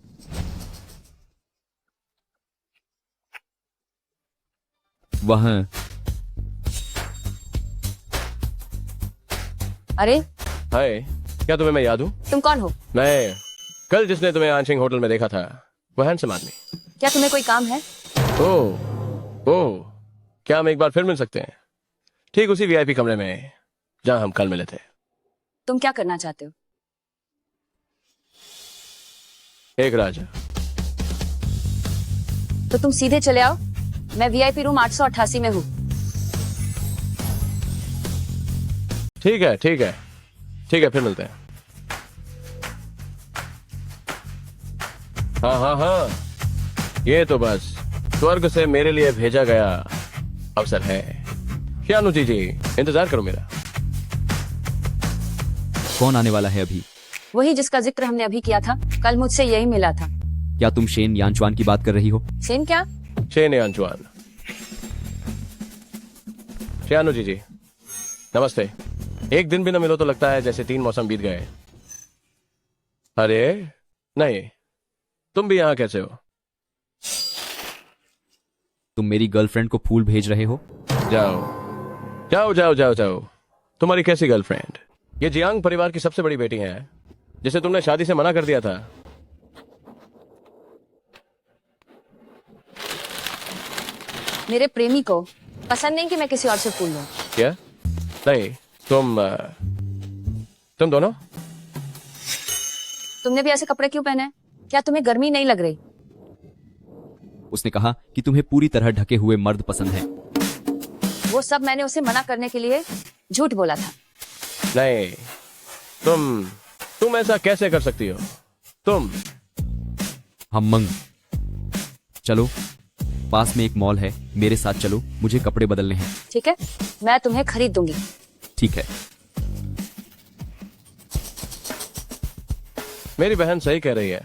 E: वह
C: अरे
H: हाय, क्या तुम्हें मैं याद हूँ?
C: तुम कौन हो?
H: मैं कल जिसने तुम्हें आंशिंग होटल में देखा था, वह हैंडसम आदमी।
C: क्या तुम्हें कोई काम है?
H: ओह, क्या हम एक बार फिर मिल सकते हैं? ठीक उसी वीआईपी कमरे में जहां हम कल मिले थे।
C: तुम क्या करना चाहते हो?
H: एक राजा।
C: तो तुम सीधे चले आओ, मैं वीआईपी रूम 888 में हूँ।
H: ठीक है ठीक है ठीक है, फिर मिलते हैं। हाँ हाँ हाँ, ये तो बस स्वर्ग से मेरे लिए भेजा गया अवसर है। श्यानु जी, इंतजार करो मेरा।
E: कौन आने वाला है अभी?
C: वही जिसका जिक्र हमने अभी किया था, कल मुझसे यही मिला था।
E: क्या तुम शेन यानचुआन की बात कर रही हो?
C: सेन क्या?
H: शेन यानचुआन। श्यानु जी, नमस्ते। एक दिन भी न मिलो तो लगता है जैसे 3 मौसम बीत गए। अरे नहीं, तुम भी यहां कैसे हो?
E: तुम मेरी गर्लफ्रेंड को फूल भेज रहे हो?
H: जाओ जाओ जाओ जाओ जाओ। तुम्हारी कैसी गर्लफ्रेंड? ये जियांग परिवार की सबसे बड़ी बेटी है, जिसे तुमने शादी से मना कर दिया था।
C: मेरे प्रेमी को पसंद नहीं कि मैं किसी और से फूल लूं।
H: क्या? नहीं, तुम दोनों?
C: तुमने भी ऐसे कपड़े क्यों पहने हैं? क्या तुम्हें गर्मी नहीं लग रही?
E: उसने कहा कि तुम्हें पूरी तरह ढके हुए मर्द पसंद हैं।
C: वो सब मैंने उसे मना करने के लिए झूठ बोला था।
H: नहीं, तुम ऐसा कैसे कर सकती हो? तुम
E: हमंग, चलो, पास में एक मॉल है, मेरे साथ चलो, मुझे कपड़े बदलने हैं।
C: ठीक है, मैं तुम्हें खरीद दूंगी।
E: ठीक है।
H: मेरी बहन सही कह रही है,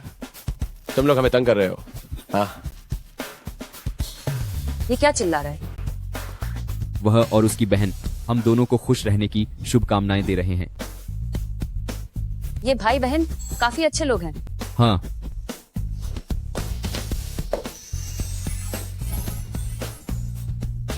H: तुम लोग हमें तंग कर रहे हो। हाँ,
C: ये क्या चिल्ला रहा है?
E: वह और उसकी बहन हम दोनों को खुश रहने की शुभकामनाएं दे रहे हैं।
C: ये भाई बहन काफी अच्छे लोग हैं।
E: हाँ,